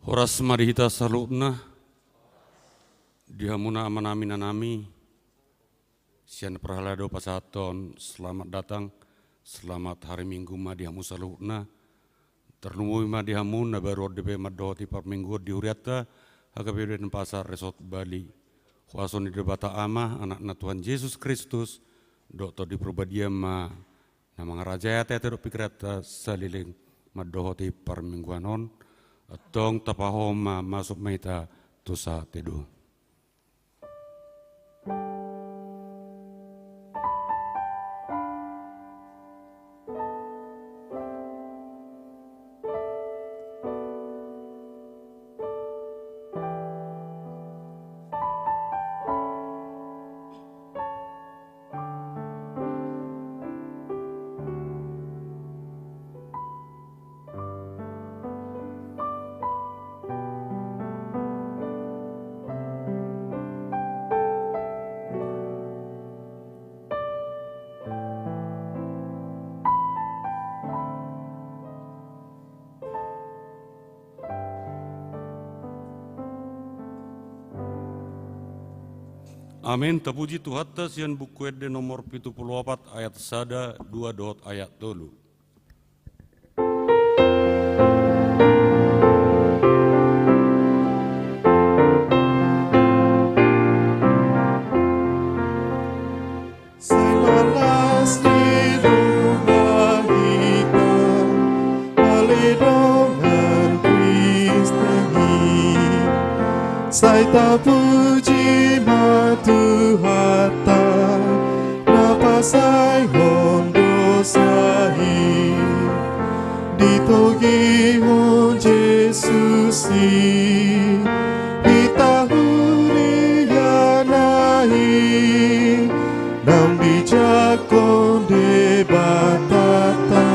Horas marihita salutna, dihamuna amanami nanami, sian prahalado pasaton, selamat datang, selamat hari Minggu madihamu salutna, ternumui madihamu na baru depe madoti par minggu diuriata, hagabe den pasar resort Bali, huason di debata ama anak Tuhan Yesus Kristus, dokter di perbadia ma, nama raja tete do pikrata saliling madohoti par mingguanon. Atong tapahoma masuk maita tusa teduh. Amin. Terpuji Tuhan sian buku ede nomor 74 ayat sada 2 dot ayat tolu. Saya tak puji matuhata napa sai hondo sahi ditogi hon Jesus kita hurianai nam bijak konde batata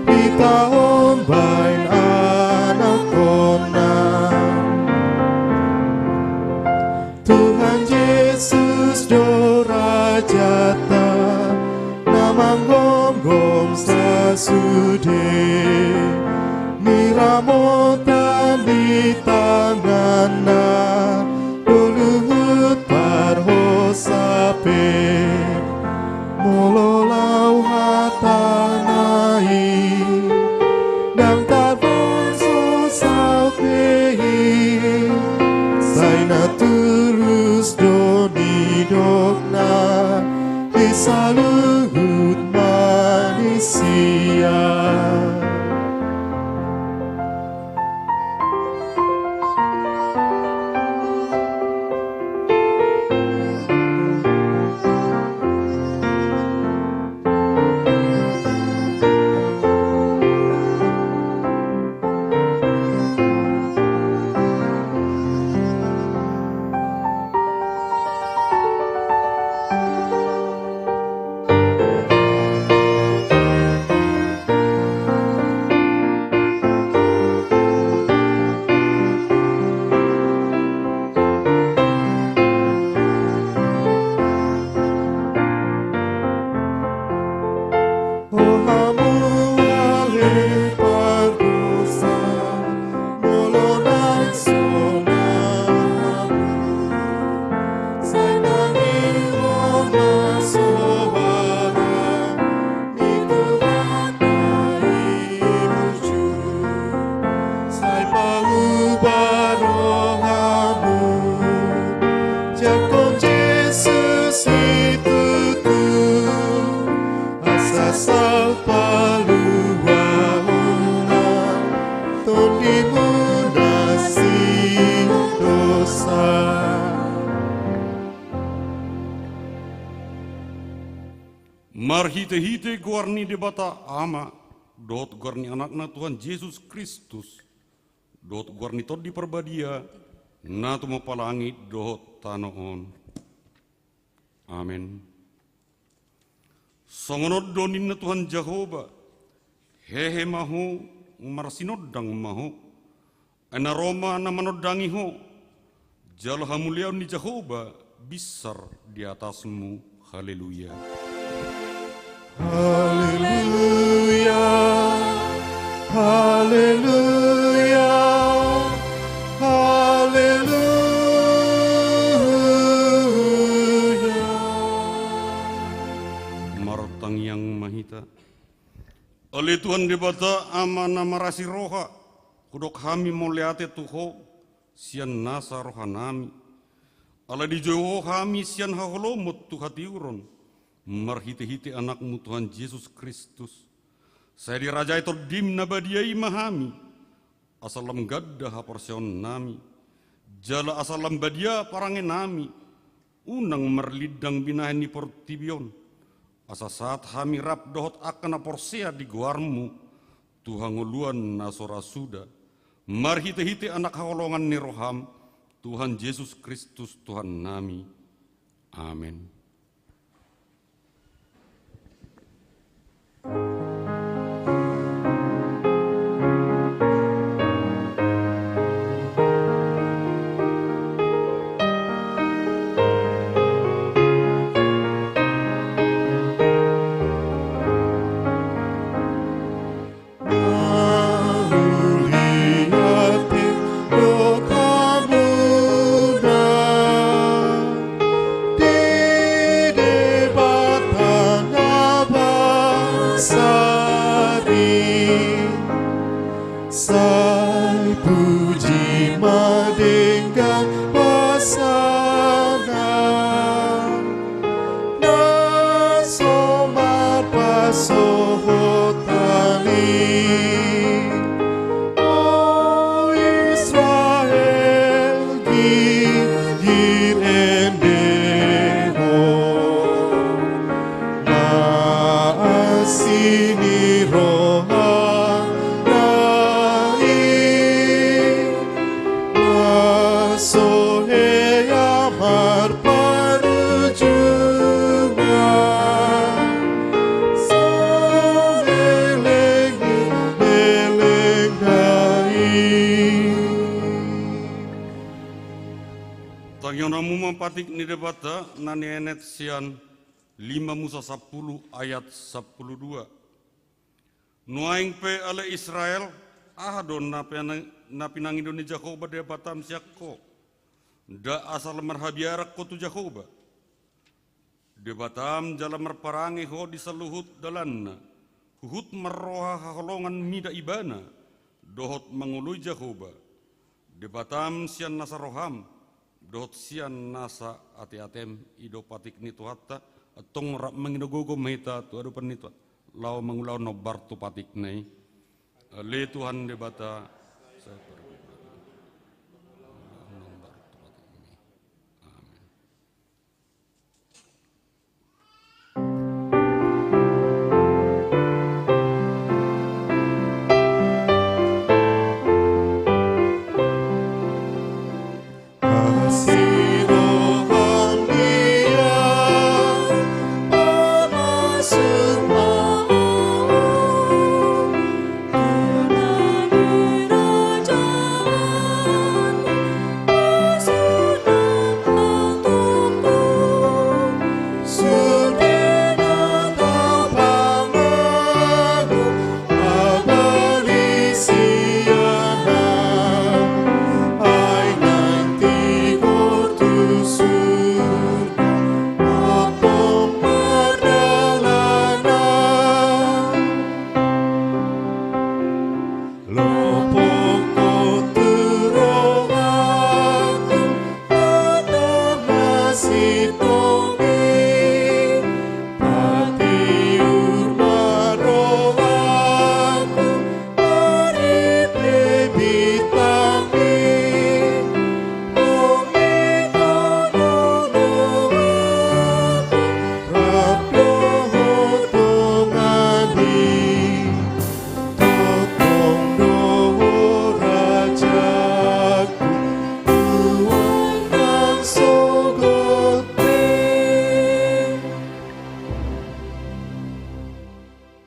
kita on bain anak kona Tuhan Yesus do rajata namang gom sasude miramotan di tanganna duluhut parhosape mololau hatanai dang tabon sosautehi saina tulus doni dokna isaluhut manusia. Marhite-hite guarni debata ama, dot guarni anakna Tuhan Yesus Kristus, dot guarni tot di perbadia, na tumo palangi dot tanoon. Amin. Songonod donin na Tuhan Jehova, hehe mahu, marsinodang mahu, anaroma na manodangi ho, jalaha mulia ni Jehova, besar di atasmu, haleluya. Haleluya, haleluya. Oleh Tuhan debata amana marasi roha, kudok kami moliate tuho, sian nasa roha nami. Ala di jowo kami sian haholomot tuhati uron, marhiti-hiti anakmu Tuhan Yesus Kristus. Saya dirajai tordim nabadiai mahami, asalam gadda haporsion nami, jala asalam badia parange nami, unang merlidang binahani portibion, asa saat hami rap dohot akan aporsea di guarmu, Tuhan nguluan nasora suda, marhite-hite anak haolongan ni roham, Tuhan Yesus Kristus Tuhan nami. Amin. Sai puji madenggang pasangan nasomar pasohotani O Israel gir endeho maasini roha Yang namu mempatik ni debata nani enet sian 5 Musa 10 ayat 12. Nuaing pe ale Israel ahadon napinang Indonesia Jakoba debatam siakko. Da asal marhabiarak ko tu Jakoba. Debatam jala merparangi ho di seluhut dalanna. Huhut marroha haholongan mida ibana. Dohot mangului Jakoba. Debatam sian nasaroham. Dohot sian nasa ati-atem ido patik ni tuhatta atong rap manginogogo mahita tu adu panito lau mangulau no bartu patik nei le Tuhan debata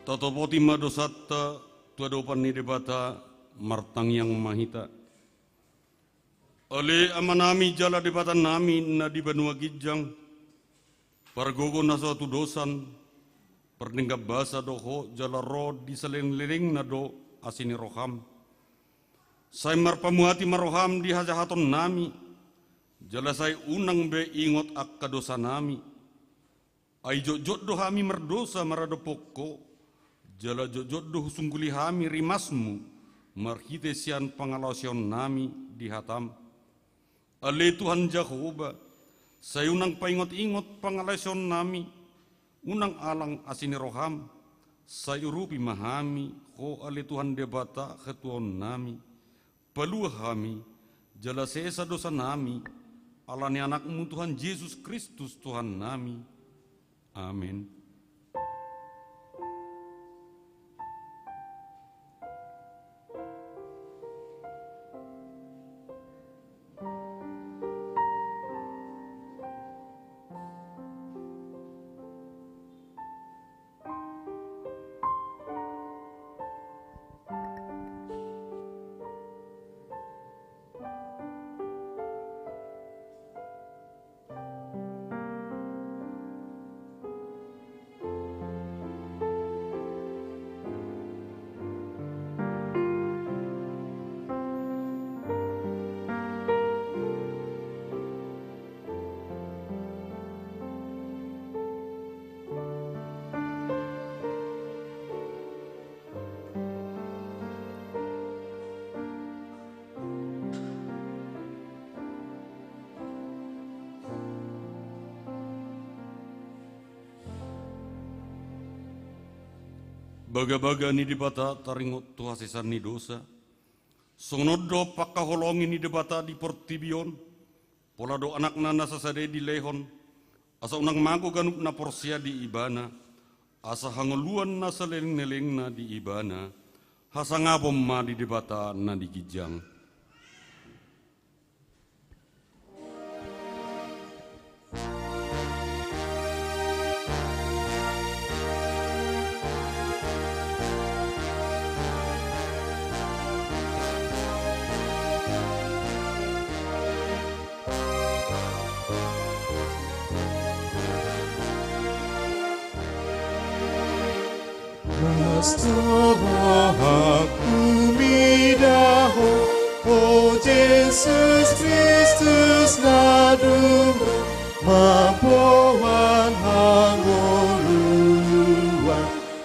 Totopoti madosatta tuadopan ni debata martang yang mahita. Oleh amanami jala debata nami na di Banua Gijang, pargogo na suatu dosan, perningkap basa doho jala ro di seleng-leleng na do asini roham. Saya marpamuhati maroham di hajahaton nami, jala saya unang be ingot akka dosa nami. Ai jot do hami merdosa marado pokko, Jala jodoh sungguli hami rimasmu, marhitesian pangalasion nami di hatam. Ale Tuhan Jehovah, sayunang paingot-ingot pangalasion nami, unang alang asini roham, sayurupi mahami, ko ale Tuhan debata ketuon nami, paluah kami, jala sesa dosa nami, alani anakmu Tuhan Yesus Kristus Tuhan nami. Amin. Baga-baga ni debata taringot tuhasisan ni dosa. Songonodo pakaholongi ni debata di portibion. Pola do anak nana sasade di lehon. Asa unang mago ganuk na porsia di ibana. Asa hangoluan na saleng-neleng na di ibana. Hasa ngapom ma di debata na di gijang. Pastoral aku midaho, O Jesus Christus nadum, mapoan hangoluan,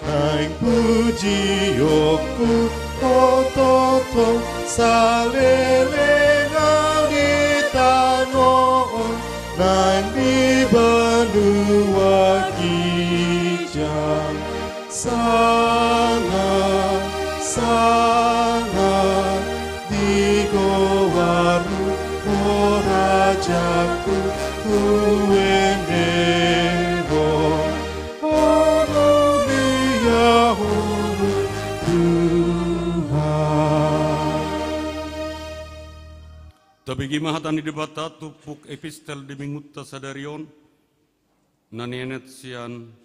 naing puji yoku ototo, salelengang di tanoon, naing di benua kijang. Sangat, sangat digowaru, O Rajaku, Uenero, Haleluya, Tuhan. Tabigi mahatan di debata tupuk epistel di mingutta sadarion, nanienet sian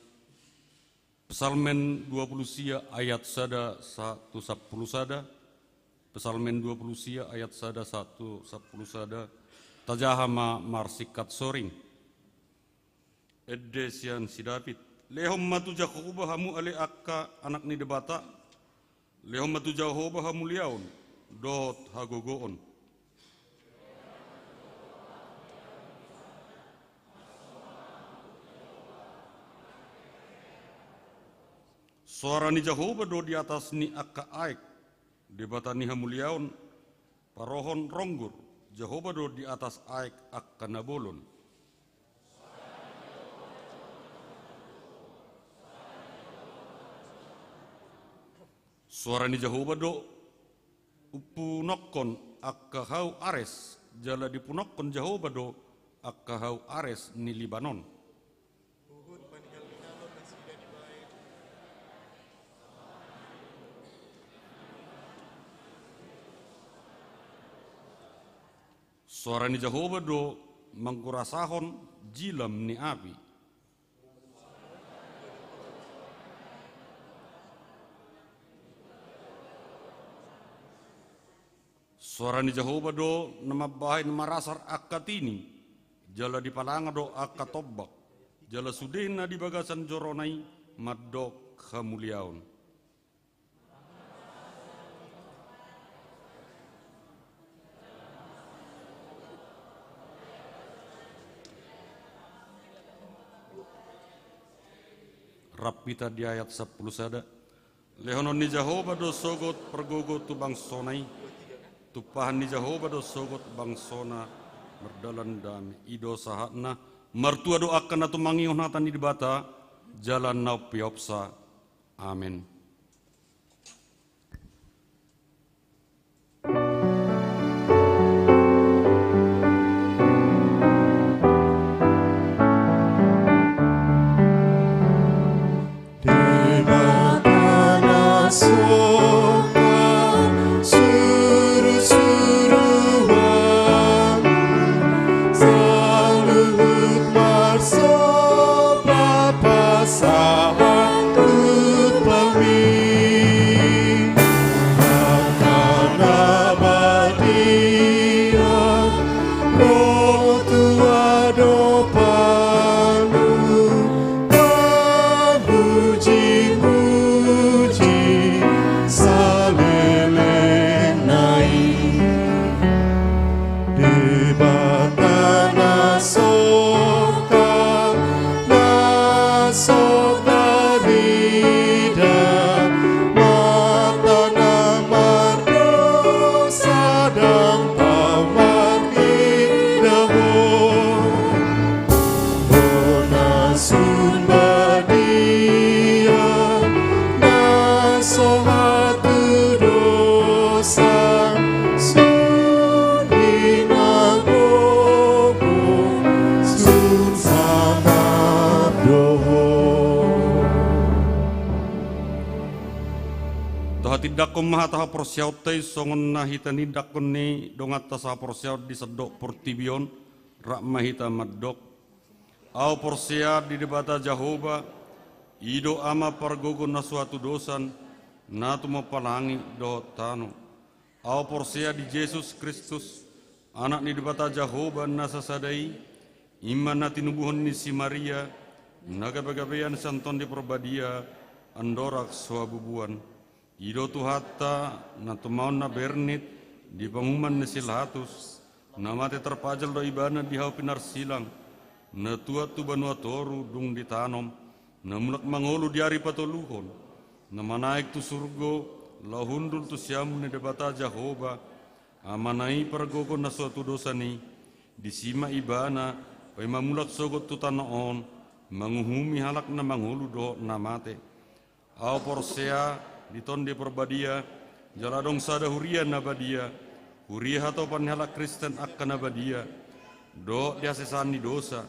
Psalmen 20 sia ayat sada 1 10 sada. Psalmen 20 sia ayat sada 1 10 sada. Tajahama marsikat soring. Edesian si David. Lehom matu Jakoba hamu ale akka anak ni debata. Lehom matu Jakoba hamu liaun. Dot hagogoon. Suara ni Jehovah do di atas ni akka aik, debata ni hamuliaun, parohon ronggur, Jehovah do di atas aik akka nabolon. Suara ni Jehovah do upunokon akka hau ares, jala dipunokon Jehovah do akka hau ares ni Libanon. Suara ni Jehovah do mangkurasahon jilam ni api. Suara ni Jehovah do namabahin marasar akatini, jala di palanga do akatobak, jala sudena di bagasan joronai madok hamuliaun. Rapita di ayat 10 sada. Lehonon ni Jehovah do sogot pergogo tu bangsonai. Tupahan ni Jehovah do sogot bangsona merdalan dami. Ido sahatna mertua doakan atau mangion hatan di bata jalan nau piopsa. Amin. Dakon mahataha porsiaut tei songon nahita ni dakon ni dongata sa porsiaut di sedok portibion rak mahita madok au porsia di debata Jehovah ido ama pargogo na suatu dosan na tu mapalangi do tano au porsia di Yesus Kristus anak ni debata Jehovah na sasadai iman na tinubuhon ni si Maria nagabagabayan santon di perbadia andorak suabubuan Ido tu hatta na tumaon na bernit di pengumuman na silhatus na mate terpajal do ibana di hau pinar silang na tua tu banua toru dung ditanom na mulak mangolu di hari patoluhon na manaik tu surgo lahundul tu siamu ni debata Jehovah amanai pergogo na suatu dosa ni disima ibana pai mamulak sogot tu tanaon manguhumi halak na mangolu do na mate au porsea diton di perbadia jaladong sada huria nabadia huria atau panhala Kristen akan nabadia do dia sesani dosa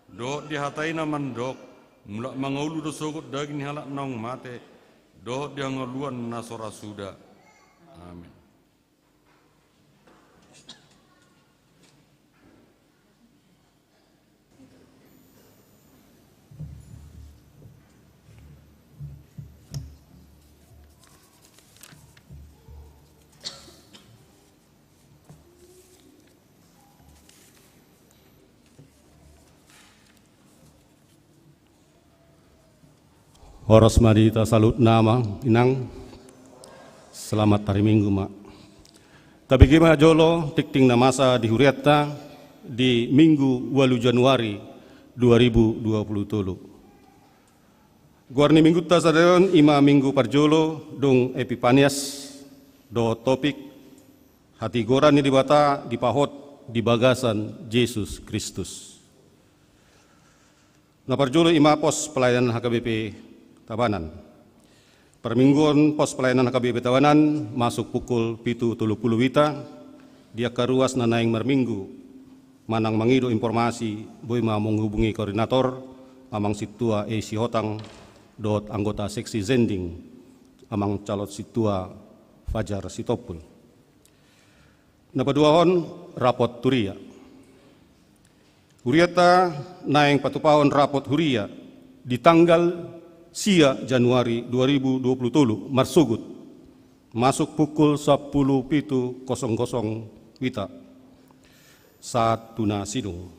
do dia hatai namandok mulak mangaulu do sogot daging halak naung mate do dia ngaluan nasora suda amin. Horos madita salut nama inang selamat hari Minggu mak. Tapi gimana jolo tikting namasa di Huriata di Minggu 8 Januari 2020. Guarni minggu tasadayon ima minggu parjolo dong Epipanias do topik hati goran ni dibata di pahot di bagasan Yesus Kristus. Na parjolo ima pos pelayanan HKBP Tabanan. Permingguan pos pelayanan HKBP Tabanan masuk pukul 7.30 wita. Dia karuas na naing merminggu. Manang mangido informasi boy menghubungi koordinator amang situa si hotang dot anggota seksi zending amang calot situa Fajar Sitopul. Napaduahon rapot Huria. Huriata naing patupahon rapot Huria di tanggal sia Januari 2020 marsugut masuk pukul 10.00 wita saat tuna sidung.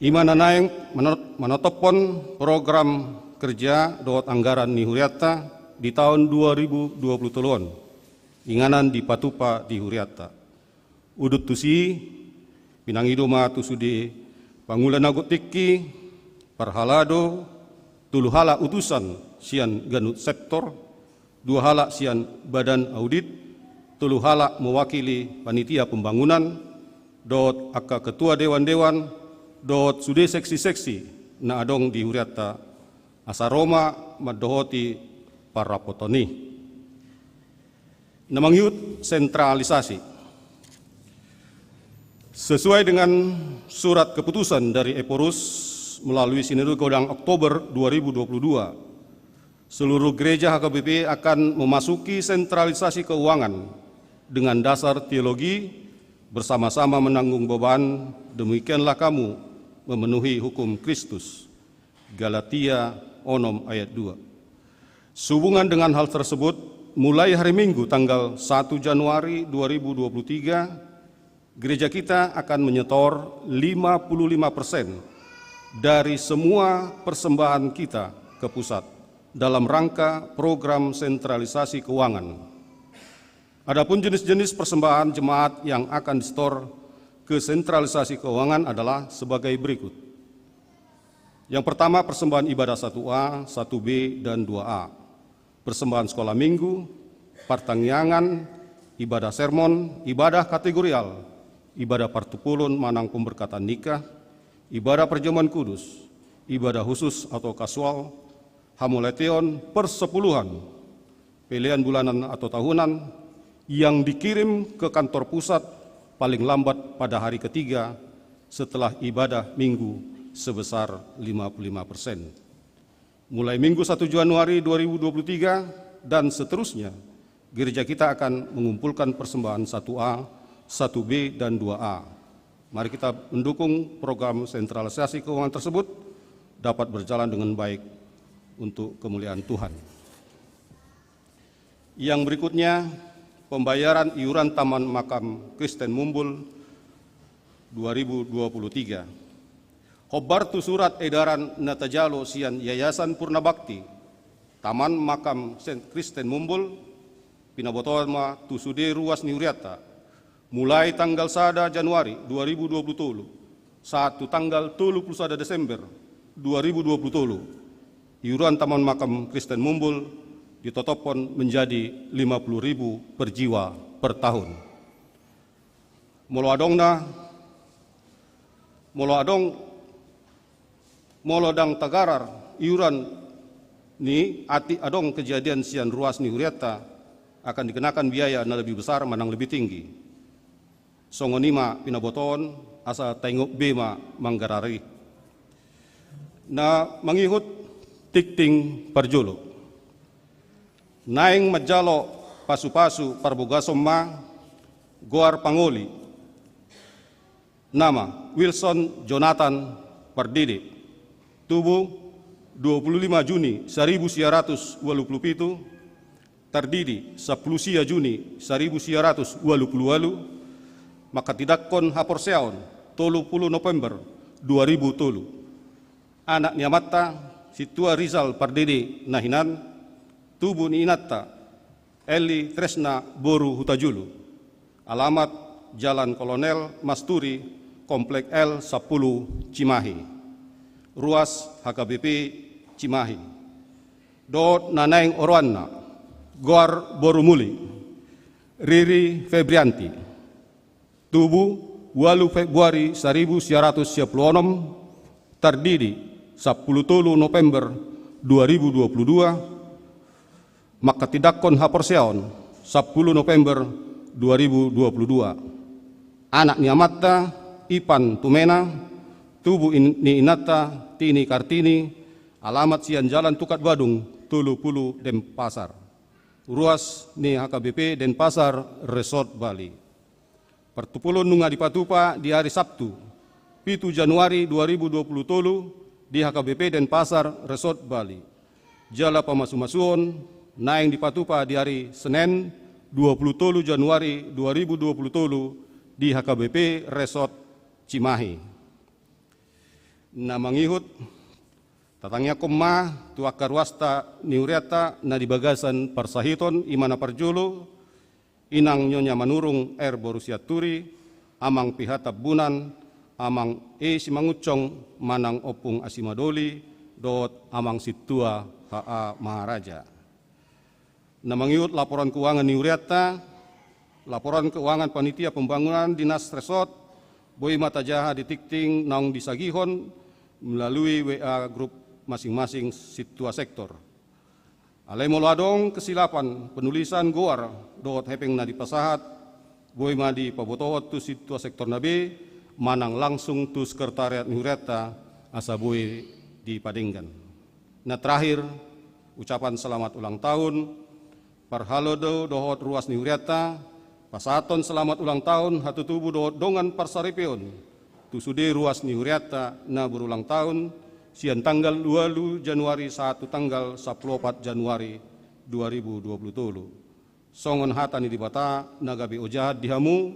Imana naeng menotopon program kerja dot anggaran ni Huriata di tahun 2020-an inganan di patupa di Huriata. Udut tusi pinangidoma tusudi pangulan agut tiki parhalado tuluhala utusan sian ganut sektor 2 halak sian badan audit, 3 halak mewakili panitia pembangunan, dot aka ketua dewan-dewan, dot sude seksi-seksi na adong di huriata asaroma madohoti para potoni. Namangyut sentralisasi. Sesuai dengan surat keputusan dari Eporus melalui Sinode Godang Oktober 2022, seluruh gereja HKBP akan memasuki sentralisasi keuangan dengan dasar teologi bersama-sama menanggung beban, demikianlah kamu memenuhi hukum Kristus. Galatia 6 ayat 2. Sehubungan dengan hal tersebut, mulai hari Minggu tanggal 1 Januari 2023, gereja kita akan menyetor 55% dari semua persembahan kita ke pusat dalam rangka program sentralisasi keuangan. Adapun jenis-jenis persembahan jemaat yang akan disetor ke sentralisasi keuangan adalah sebagai berikut. Yang pertama, persembahan ibadah 1A, 1B, dan 2A. Persembahan sekolah minggu, pertangyangan, ibadah sermon, ibadah kategorial, ibadah partupulun manang pemberkatan nikah, ibadah perjamuan kudus, ibadah khusus atau kasual, hamuletion, persepuluhan, pilihan bulanan atau tahunan yang dikirim ke kantor pusat paling lambat pada hari ketiga setelah ibadah minggu sebesar 55%. Mulai Minggu 1 Januari 2023 dan seterusnya, gereja kita akan mengumpulkan persembahan 1A, 1B, dan 2A. Mari kita mendukung program sentralisasi keuangan tersebut dapat berjalan dengan baik untuk kemuliaan Tuhan. Yang berikutnya, pembayaran iuran Taman Makam Kristen Mumbul 2023. Hobartu surat edaran natajalo sian Yayasan Purna Bakti Taman Makam Kristen Mumbul pinabotoma tusude ruas niuriata mulai tanggal 1 Januari 2020 satu tanggal 31 Desember 2020 iuran Taman Makam Kristen Mumbul ditotopon menjadi 50.000 per jiwa per tahun. Molo adong tagarar iuran ni ati adong kejadian sian ruas ni uriata akan dikenakan biaya na lebih besar manang lebih tinggi. Songonima pinaboton asa tengok bema manggarari. Na mangihut tikting parjolo. Naing majalo pasu-pasu parbogasomma goar pangoli. Nama Wilson Jonathan Pardede. Tubuh 25 Juni 1987. Tardidi 10 Juni 1988. Maka tidakkon haporseon 30 November 2000. Anak niamata situa Rizal Pardede nahinan tubuh ni inatta Eli Tresna Boru Hutajulu. Alamat Jalan Kolonel Masturi, Komplek L 10 Cimahi. Ruas HKBP Cimahi. Dot Nanaing Orwanna Goar Borumuli. Riri Febrianti. Tubuh 8 Februari 1996, tardidi 10 November 2022, maka tidakkon haporseon 10 November 2022. Anak niamatta Ipan Tumena, tubuh ni inata Tini Kartini, alamat sian Jalan Tukat Badung, 30 Denpasar. Ruas ni HKBP Denpasar Resort Bali. Pertupulun nunga di Patupa di hari Sabtu, 7 Januari 2020 di HKBP Denpasar Resort Bali. Jala pamasu-masuon naing di Patupa di hari Senin, 20 Januari 2020 di HKBP Resort Cimahi. Na mangihut tatangnya koma tuakar wasta niuriata na di bagasan parsahiton imana parjolo inang nyonya manurung Borusia Turi amang pihata bunan amang simangucong manang opung asimadoli dot amang situa HA Maharaja. na mangiut laporan keuangan Niuriata, laporan keuangan panitia pembangunan Dinas Resort, Boy Mata Jaha ditikting naung disagihon melalui WA grup masing-masing situa sektor. Alai moladong kesilapan penulisan goar dohot hepeng na dipasahat, Boy Madi pabotohot tu situa sektor nabe, manang langsung tu sekretariat Niuriata asa Boy dipadinggan. Nah terakhir, ucapan selamat ulang tahun, parhalodo dohot ruas Niuriata, pasaton selamat ulang tahun hatu tubuh dohot dongan parsaripeon, tu sude ruas Niuriata na berulang tahun, sian tanggal 2 Januari 1 tanggal 14 Januari 2020. Songon hatani di bata nagabi ojahat dihamu,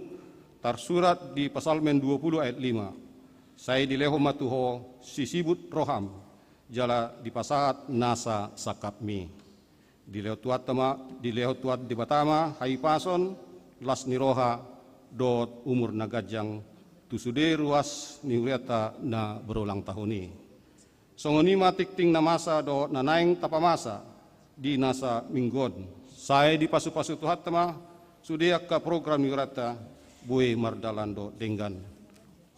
tarsurat di pasalmen 20 ayat 5. Saya dileho matuho sisibut roham, jala di pasahat nasa sakapmi. Dileho tuat di batama hai pason, las niroha dot umur nagajang, tusude ruas Niuriata na berulang tahuni. Songonima tikting na masa do nanaing tapamasa di nasa minggon. Saya di pasu-pasu tuhat tema sudiak ka program Niuriata Boy Mardalando dengan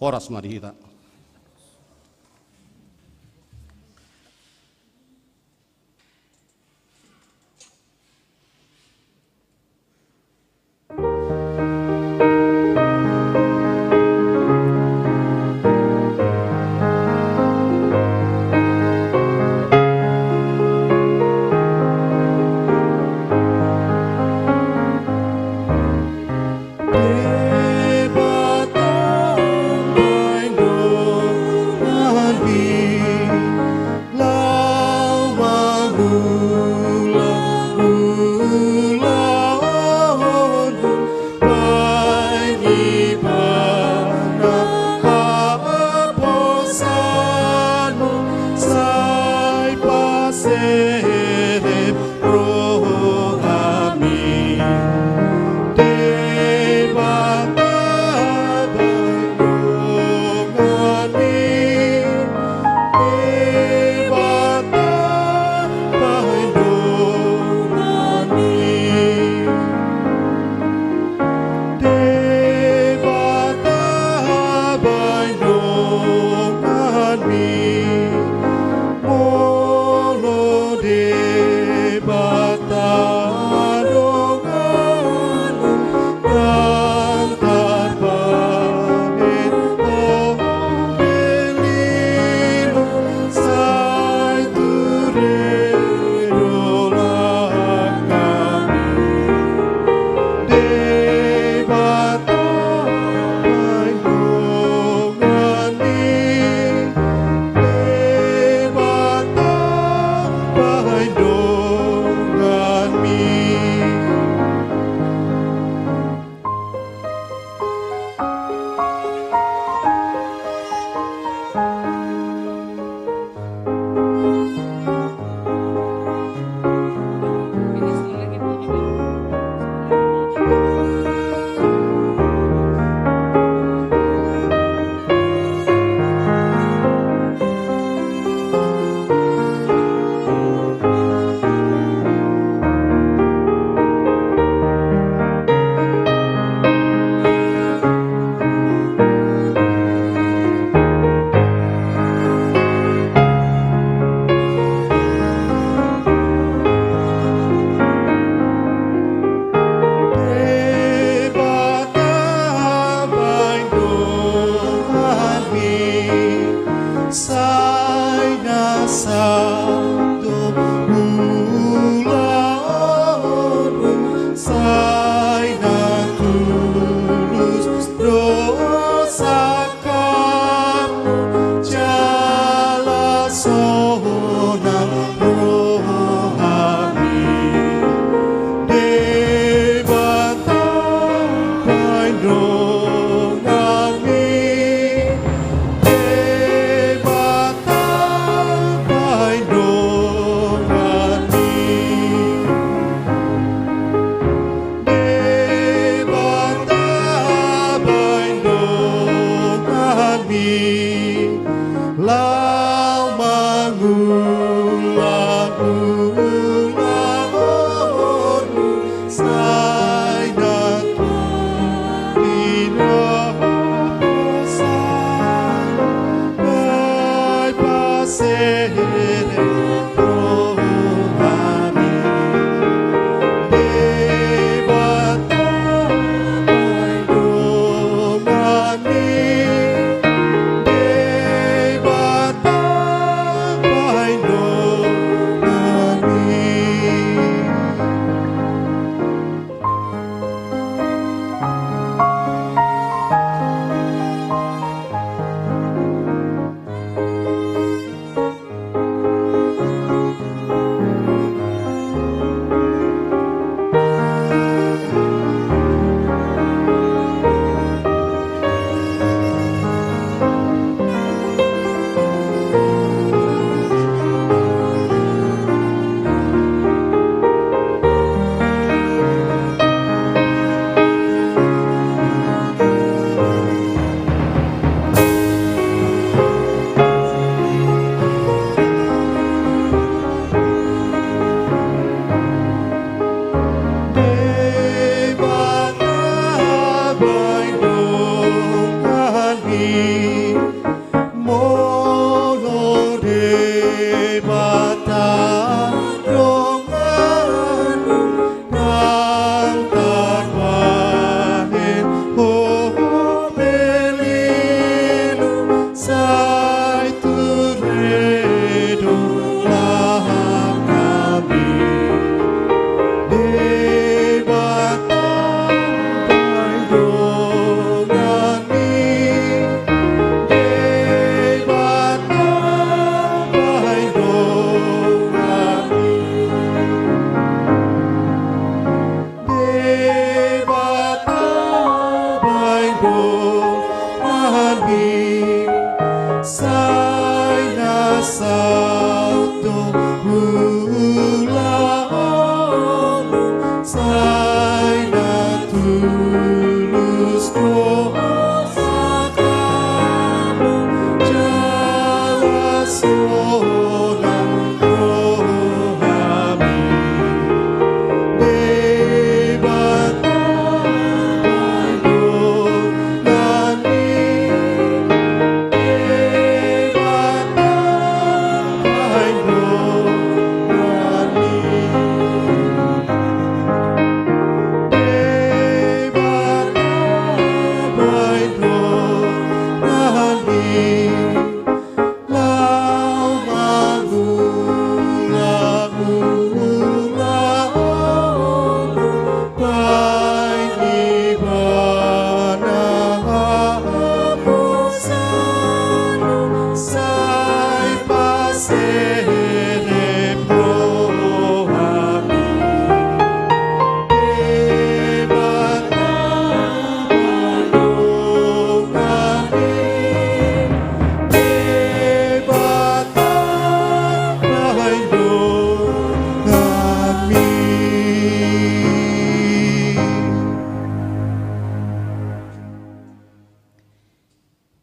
Horas Madihita. Lau mangulang-ulang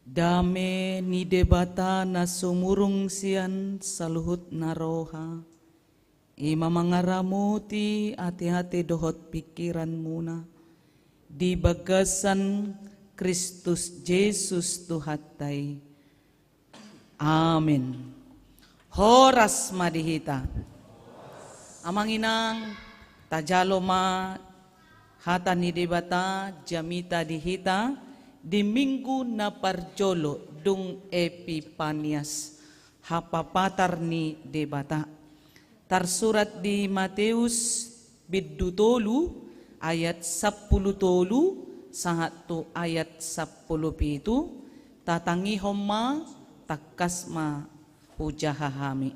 Dame ni debata na sumurung sian saluhut na roha. Ima mangaramuti hati-hati dohot pikiran muna. Di bagasan Kristus Yesus Tuhatay. Amin. Horas madihita. Amang inang tajalo ma hata ni debata jamita dihita di minggu na parjolo dung Epipanias hapapatar ni debata. Tarsurat di Matius bidutolu ayat 10 tolu sahatu ayat 10 pitu tatangi homma takasma hujahahami.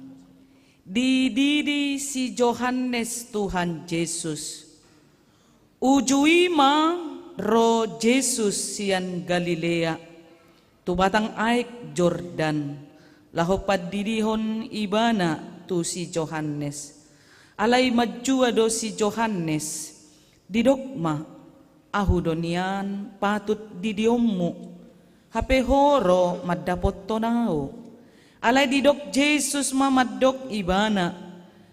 Dididi si Johannes Tuhan Yesus. Ujui ma ro Yesus sian Galilea. Tubatang aik Jordan. Lahopad didihon ibana tu si Johannes. Alay majua do si Johannes. Didokma ahudonian patut didiommu. Hape horo madapot tonao. Alay didok Jesus mamadok ibana.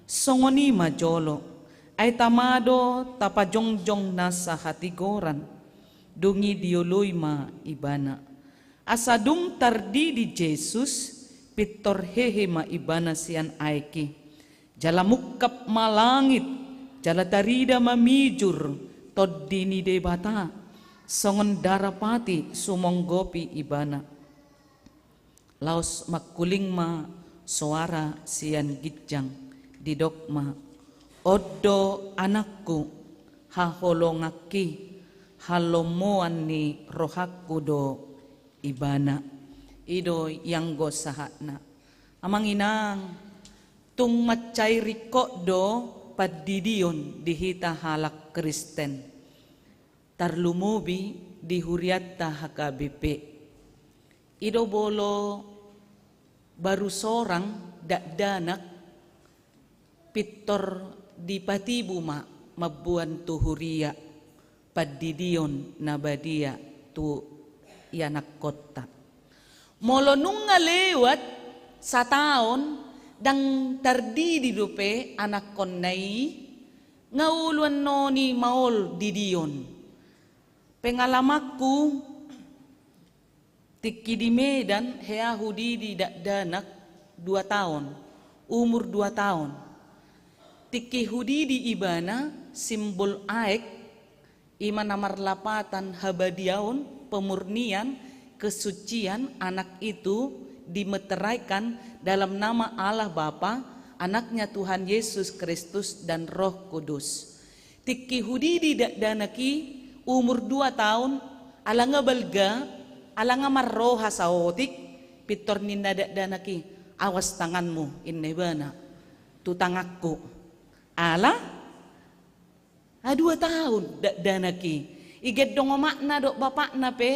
Songoni majolo. Ay tamado tapajongjong nasa hatigoran. Dungi dioloy ma ibana. Asadung tardi di Jesus. Pitor hehe ma ibana sian aiki. Jala mukap malangit. Jala tarida mamijur. Toddi ni debata. Songon darapati sumonggopi ibana. Laos makuling ma suara sian gitjang. Didok ma. Odo anakku haholongaki halomoan ni rohakku do ibana. Ido yang go sahana. Amang inang tung macay riko do padidion dihita halak Kristen. Tarlumubi dihuriatta hakabipe. Ido bolo baru sorang dakdanak pitor di patibuma mabuan tuhuria padidion nabadia tu yanak kota. Molo nung ngalewat sa taon dang tardidi dupe anak konnai ngauluan noni maol didion. Pengalamakku tiki di Medan hea hudidi danak 2 tahun, umur 2 tahun. Tiki hudidi ibana simbol aek iman namar lapatan habadiaon pemurnian kesucian anak itu dimeteraikan dalam nama Allah Bapa, anaknya Tuhan Yesus Kristus dan Roh Kudus. Tiki hudidi danaki umur 2 tahun alanga balga alanga marroha saotik pitor ninda danaki awas tanganmu innebana tu tangakku ala 2 tahun danaki iged dong makna dok bapak na pe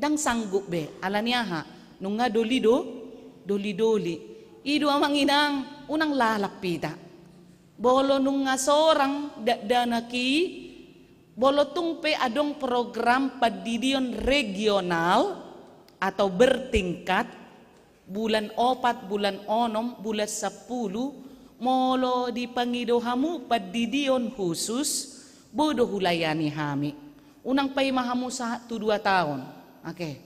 dang sanggup be ala niyaha nunga doli idu amang inang unang lalapita bolo nunga sorang danaki bolo tungpe adong program padidion regional atau bertingkat bulan 4 bulan 6 bulan 10 molo di pangidohamu padidion khusus bodo hulayani hami unang pay mahamu sa 2 tahun. Oke.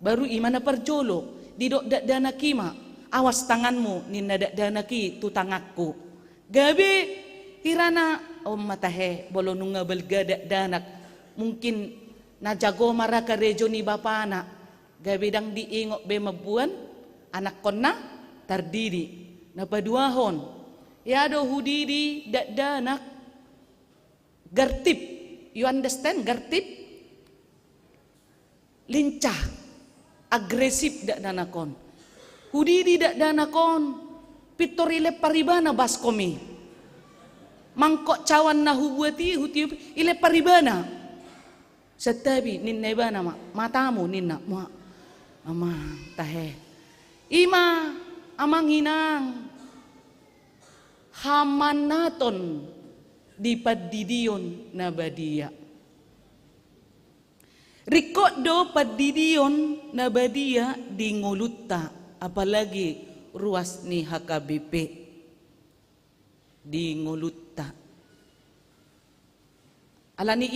Baru imana perjolo didok dana kima awas tanganmu ninna dana ki tu tangakku. Gabi hirana matahe bolo nunga belga danak mungkin najago maraka rejo ni bapana. Gabi dang diingok be mabuan anak konna tardidi napaduahon. Yado hudidi danak gartip. You understand gartip? Lincah, agresif dak danakon. Hudidi dak danakon, pitorile paribana baskomi. Mangkok cawan na hubuati huti ile paribana. Setabi ninna ibana matamu ninna ma ama tahe. Ima amang hinang hamanaton di padidion nabadia. Riko do padidion na badia di nguluta, apalagi ruas ni HKBP di nguluta. Alani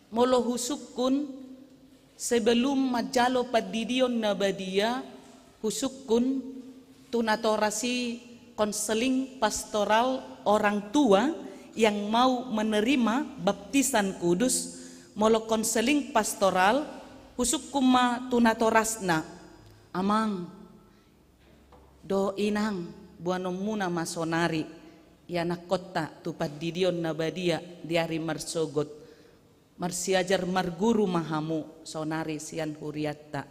molo husukun sebelum majalo padidion na badia husukun tunatorasi konseling pastoral orang tua yang mau menerima baptisan kudus. Molo konseling pastoral husuk kuma tunatorasna amang do inang buano muna masonari yana kota tu padidion na badia diari marsogot marsiajar marguru mahamu sonari sian huriatta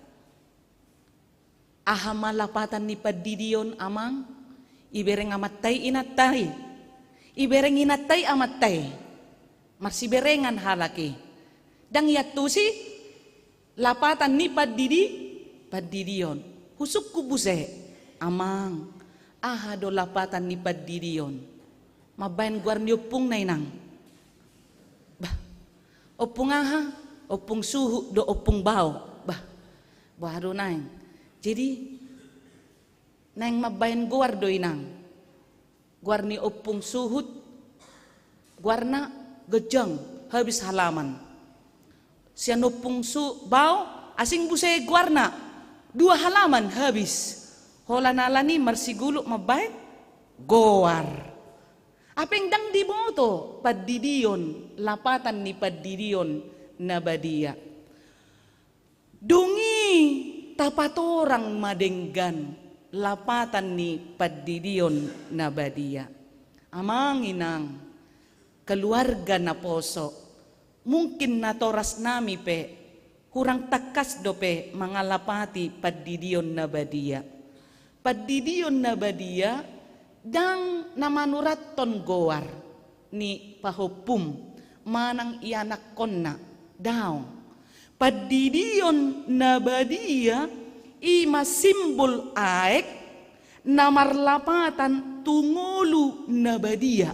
ahama lapatan ni padidion amang ibereng amatay inatay ibereng inatay amatay marsiberengan halaki dang yatusi lapatan ni padidion husuk kubuse amang ahado lapatan ni padidion mabayan guarni opung na inang bah opung aha opung suhu do opung bao bah baru naing jadi naing mabayan guar do inang guarni opung suhut guarna gejang habis halaman sian opung bau asing busay guarna 2 halaman habis hola nalani marsiguluk mabay goar apeng dang di moto padidion lapatan ni padidion na badia dungi tapatorang madenggan lapatan ni padidion na badia amang inang keluarga na poso mungkin natoras nami pe kurang takas dope mangalapati padidion na badia. Padidion na badia dang namanuraton goar ni pahupum manang ianak konna daw. Padidion na badia ima simbol aek namarlapatan tungulu na badia.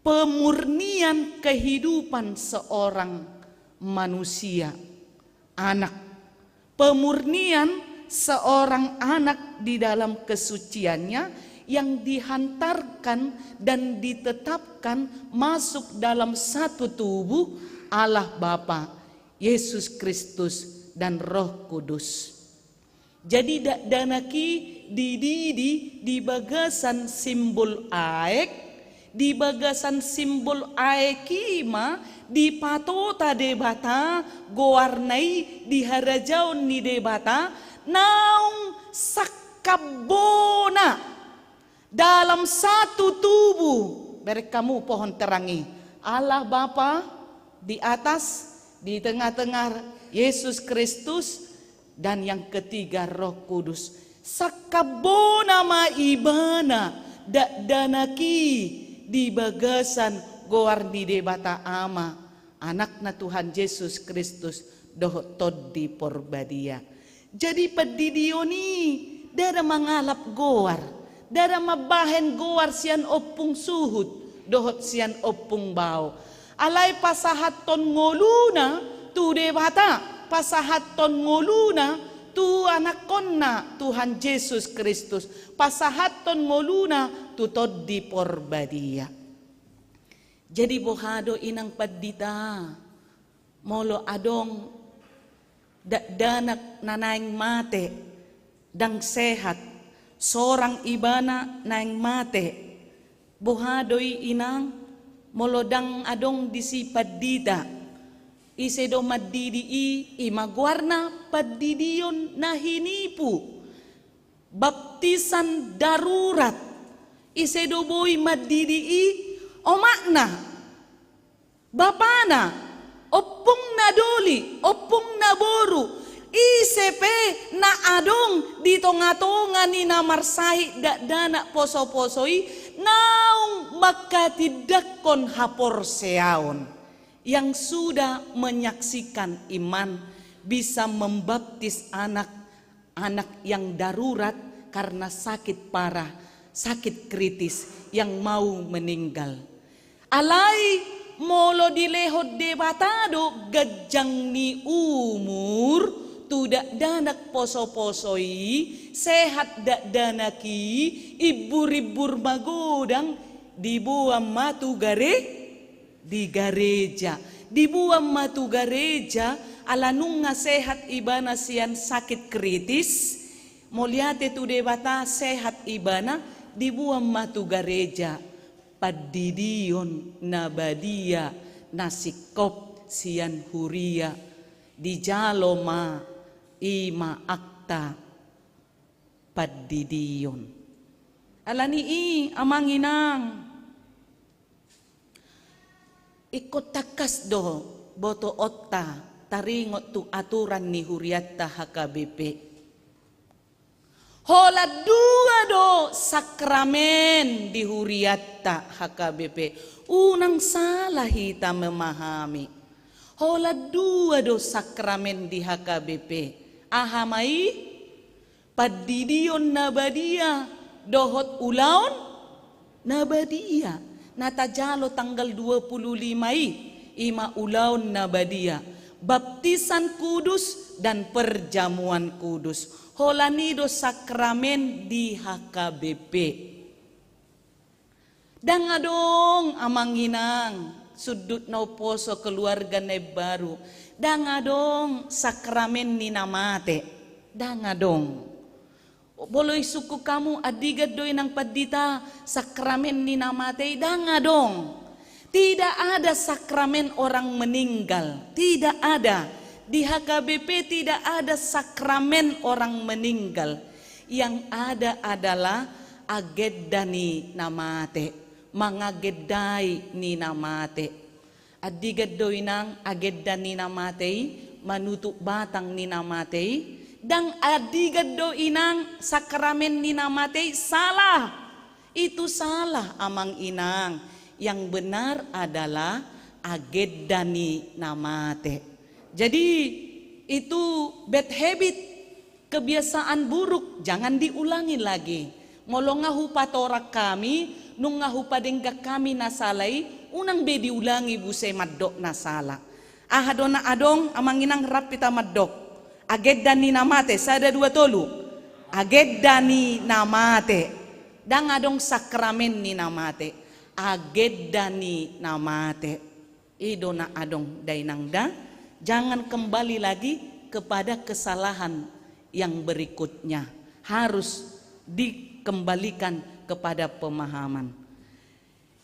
Pemurnian kehidupan seorang manusia, anak. Pemurnian seorang anak di dalam kesuciannya yang dihantarkan dan ditetapkan masuk dalam satu tubuh Allah Bapa, Yesus Kristus dan Roh Kudus. Jadi danaki dididi di bagasan simbol aek, di bagasan simbol aekima di patota debata goarnai di harajaon ni debata naung sakabona dalam satu tubuh berek kamu pohon terangi Allah Bapa di atas di tengah-tengah Yesus Kristus dan yang ketiga Roh Kudus sakabona maibana danaki di bagasan goarni debata ama anak na Tuhan Yesus Kristus doh todi porbadia. Jadi padidioni dara mangalap goar, dara mabahen goar sian opung suhut, dohot sian opung bau. Alay pasahaton ngoluna tu debata, pasahaton ngoluna tu anak konna Tuhan Yesus Kristus, pasahaton ngoluna tu todi porbadia. Jadi bohado inang padita molo adong danak nanaing mate dang sehat sorang ibana naing mate bohadoy inang molo dang adong disi padita isedo madidii imagwarna padidion na hinipu baptisan darurat isedo boy madidii o makna bapana opung nadoli opung naboru isepe na adong di tonga-tonga ni namarsahi dana poso-posoi naung makatidakon hapor seaon yang sudah menyaksikan iman bisa membaptis anak-anak yang darurat karena sakit parah, sakit kritis yang mau meninggal. Alai molo dilehod debatado gajang ni umur tudak danak poso-posoi sehat dak danaki ibur-ibur magodang dibuang matu di gereja dibuang matu gereja alanung nga sehat ibana sian sakit kritis moliate tu debata sehat ibana dibuang matu gereja padidion nabadia nasikop sian huria di jaloma ima akta padidion alani amanginang ikut takas do boto otta taringot tu aturan ni huriatta HKBP hola dua do sakramen di huriatta HKBP unang salah kita memahami hola dua do sakramen di HKBP ahamai padidion nabadia dohot ulaon nabadia natajalo tanggal 25 ima ulaon nabadia baptisan kudus dan perjamuan kudus holanido sakramen di HKBP dangadong amanginang sudut no poso keluarga ne baru dangadong sakramen ni namate dangadong boleh suku kamu adigat doi nang padita sakramen ni namate dangadong tidak ada sakramen orang meninggal tidak ada di HKBP tidak ada sakramen orang meninggal yang ada adalah agedani namate mangagedai ni namate adigat doi nang agedani namate manutuk batang ni namate dan adigat doi nang sakramen ni namate salah itu salah amang inang yang benar adalah agedani namate jadi itu bad habit kebiasaan buruk jangan diulangi lagi molo ngahu patorak kami nung ngahu padengga kami nasalai unang be diulangi buse maddok nasala ahadona adong amanginang rap pita maddok agedani namate sada dua tolu agedani namate dang adong sakramen ni namate agedani namate idona adong dainangda jangan kembali lagi kepada kesalahan yang berikutnya harus dikembalikan kepada pemahaman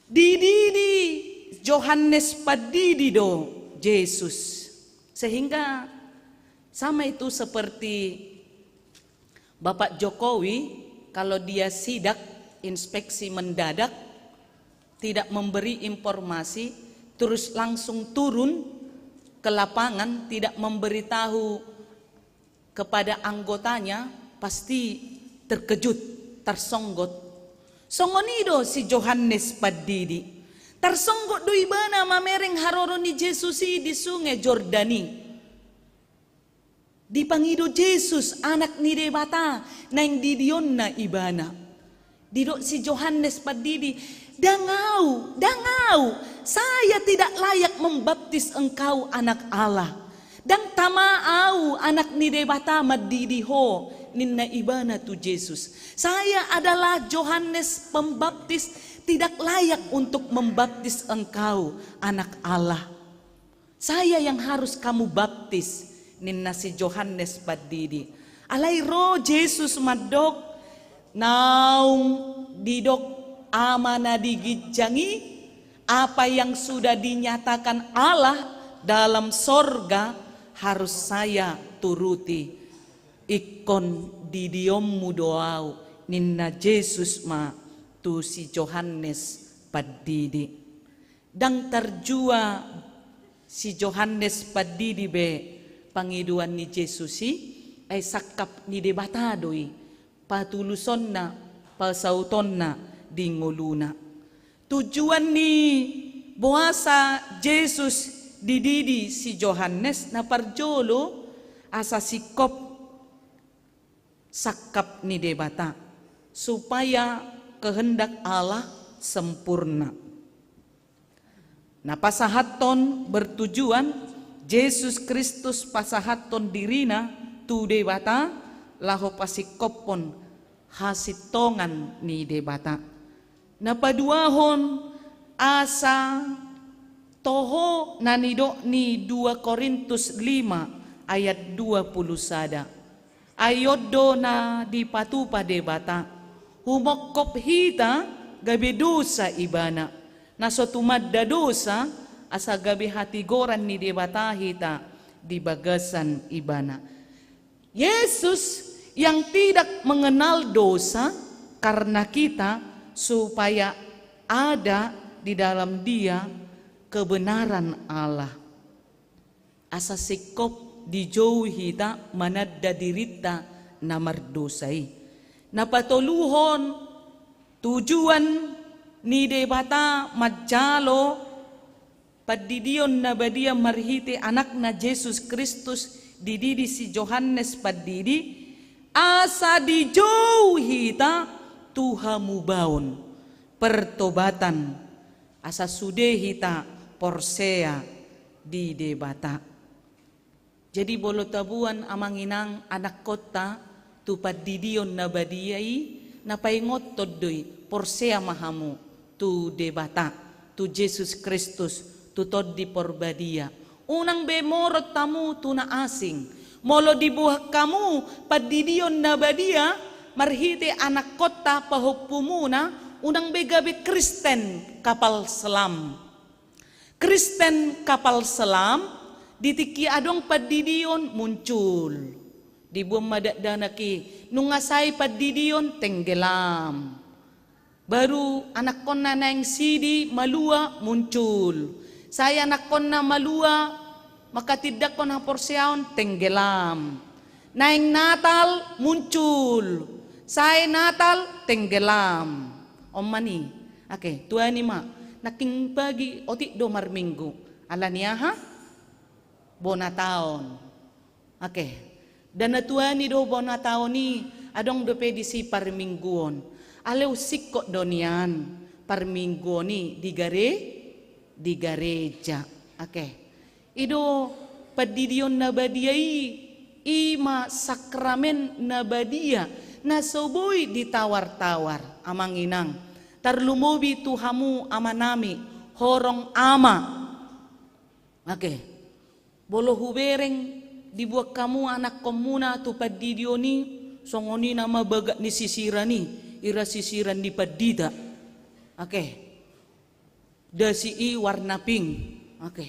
dididi Johannes padidido Yesus sehingga sama itu seperti Bapak Jokowi kalau dia sidak inspeksi mendadak tidak memberi informasi terus langsung turun ke lapangan tidak memberitahu kepada anggotanya pasti terkejut tersonggot songonido si Johannes Padidi tersonggot do ibana mamereng haroro ni Jesusi di sungai Jordani dipangido Yesus anak ni debata nang didion na ibana didok si Johannes Padidi dangau saya tidak layak membaptis engkau anak Allah dan tamaau anak ni debata madidiho ninna ibana tu Yesus saya adalah Johannes pembaptis tidak layak untuk membaptis engkau anak Allah saya yang harus kamu baptis ninna si Johannes Padidi alai ro Yesus madok naung didok amana digijangi apa yang sudah dinyatakan Allah dalam sorga harus saya turuti ikon didiommu doau ninna Yesus ma tu si Johannes Padidi dang terjua si Johannes Padidi be pangiduan ni Yesusi ay sakap ni debatadoi patuluson na pasauton na di nguluna tujuan ni buasa Yesus dididi si Johannes na parjolo asa sikop sakap ni debata supaya kehendak Allah sempurna Na pasahaton bertujuan Yesus Kristus pasahaton dirina tu debata laho pasikopon hasitongan ni debata. Na paduahon asa toho nanido ni 2 Korintus 5 ayat 20 sada. Ayodo na dipatupa debata. Humokop hita gabi dosa ibana. Naso tumadda dosa asa gabi hatigoran ni debata hita di bagasan ibana. Yesus yang tidak mengenal dosa karena kita supaya ada di dalam Dia kebenaran Allah. Asa sikop dijauhi ta manadda dirita na mardosai. Napatuluhon tujuan ni debata majalo padidion na badia marhiti anak na Jesus Kristus dididi si Johannes padidi asa dijauhi ta tuhamu baon pertobatan asa sudehi ta porsea di debata. Jadi bolo tabuan amanginang anak kota tu padidion na badiyai na paingot todoy porsea mahamu tu debata tu Jesus Kristus tu toddi porbadia. Unang bemorot tamu tu na asing molo dibuhak kamu padidion na badia marhiti anak kota pahupumuna unang begabe Kristen kapal selam. Kristen kapal selam ditiki adong padidion muncul. Di buang madakdanaki nungasay padidion tenggelam. Baru anak konna na yang sidi malua muncul. Saya anak konna malua maka tidak konna porsiaon tenggelam. Naing Natal muncul. Saya Natal tenggelam. Om mani. Oke, tuan ni ma. Naking pagi otik do marminggu. Ala niya ha? Bona taon. Oke. Dan tuan ni do bona taon ni adong do pedisi parmingguon. Alew sikko donian parmingguon ni di gareja. Oke. Ido padidion nabadiyai ima sakramen nabadia na soboy ditawar-tawar amanginang tarlumobi tuhamu amanami horong ama. Oke. Bolo hubereng dibuat kamu anak komuna tu padidio ni songoni nama bagat ni sisirani ira sisiran di padida. Oke. Dasi i warna pink. Oke.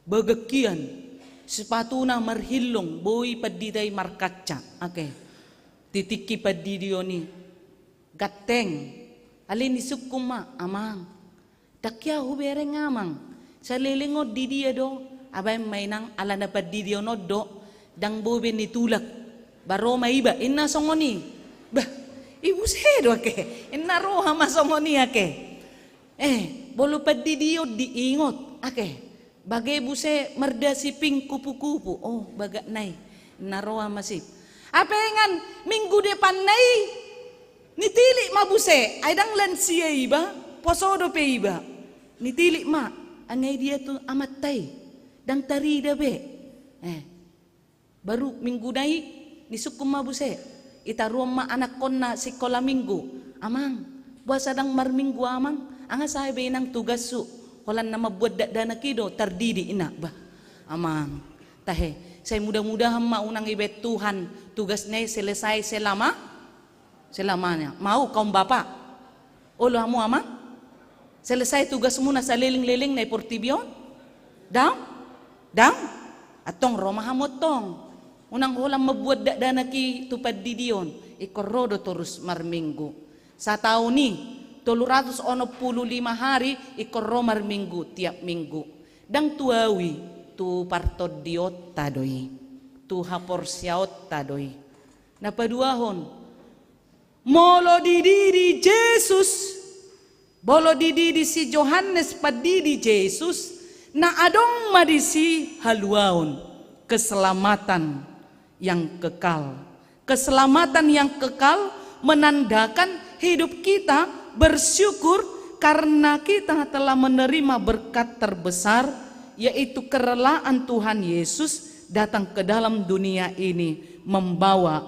Bagakian sepatuna marhilong boy padiday markaca. Oke. Titiki padidio ni gateng alin isukuma amang. Takya hubereng amang. Sa lilingod di dia do abay mainang ala na padidio no do dang bobe ni tulak baro maiba inna songoni bah ibu sedo ke inna roha masongoni ake bolu padidio diingot ake bagay buse merda siping kupu-kupu oh baga nai inna roha masip apengan minggu depan nai nitili mabuse ay dang lansia iba posodo pe iba nitili ma anay dia tu amat tay dang tari dabe baru minggu nai nisukum mabuse itaruam ma anak konna sekolah minggu amang buasa dang marminggu amang anga sabe nang tugas su holan nama buat dana kido tardidi ina bah amang tahe saya mudah-mudahan ma unang ibet Tuhan tugasnya selesai selamanya mau kaum bapak olo hamu amang selesai tugasmu na sa liling-liling na portibion dam atong romah motong unang hulang mabuat dana ki tupad didion ikorodo terus marminggu sa taon ni 365 hari ikoro marminggu tiap minggu dang tuawi tu partod diot tadoy tu hapor siaot tadoy napaduahon molo dididi Jesus bolo dididi si Johannes padidi Jesus na adong madisi haluaon keselamatan yang kekal. Keselamatan yang kekal menandakan hidup kita bersyukur karena kita telah menerima berkat terbesar, yaitu kerelaan Tuhan Yesus datang ke dalam dunia ini membawa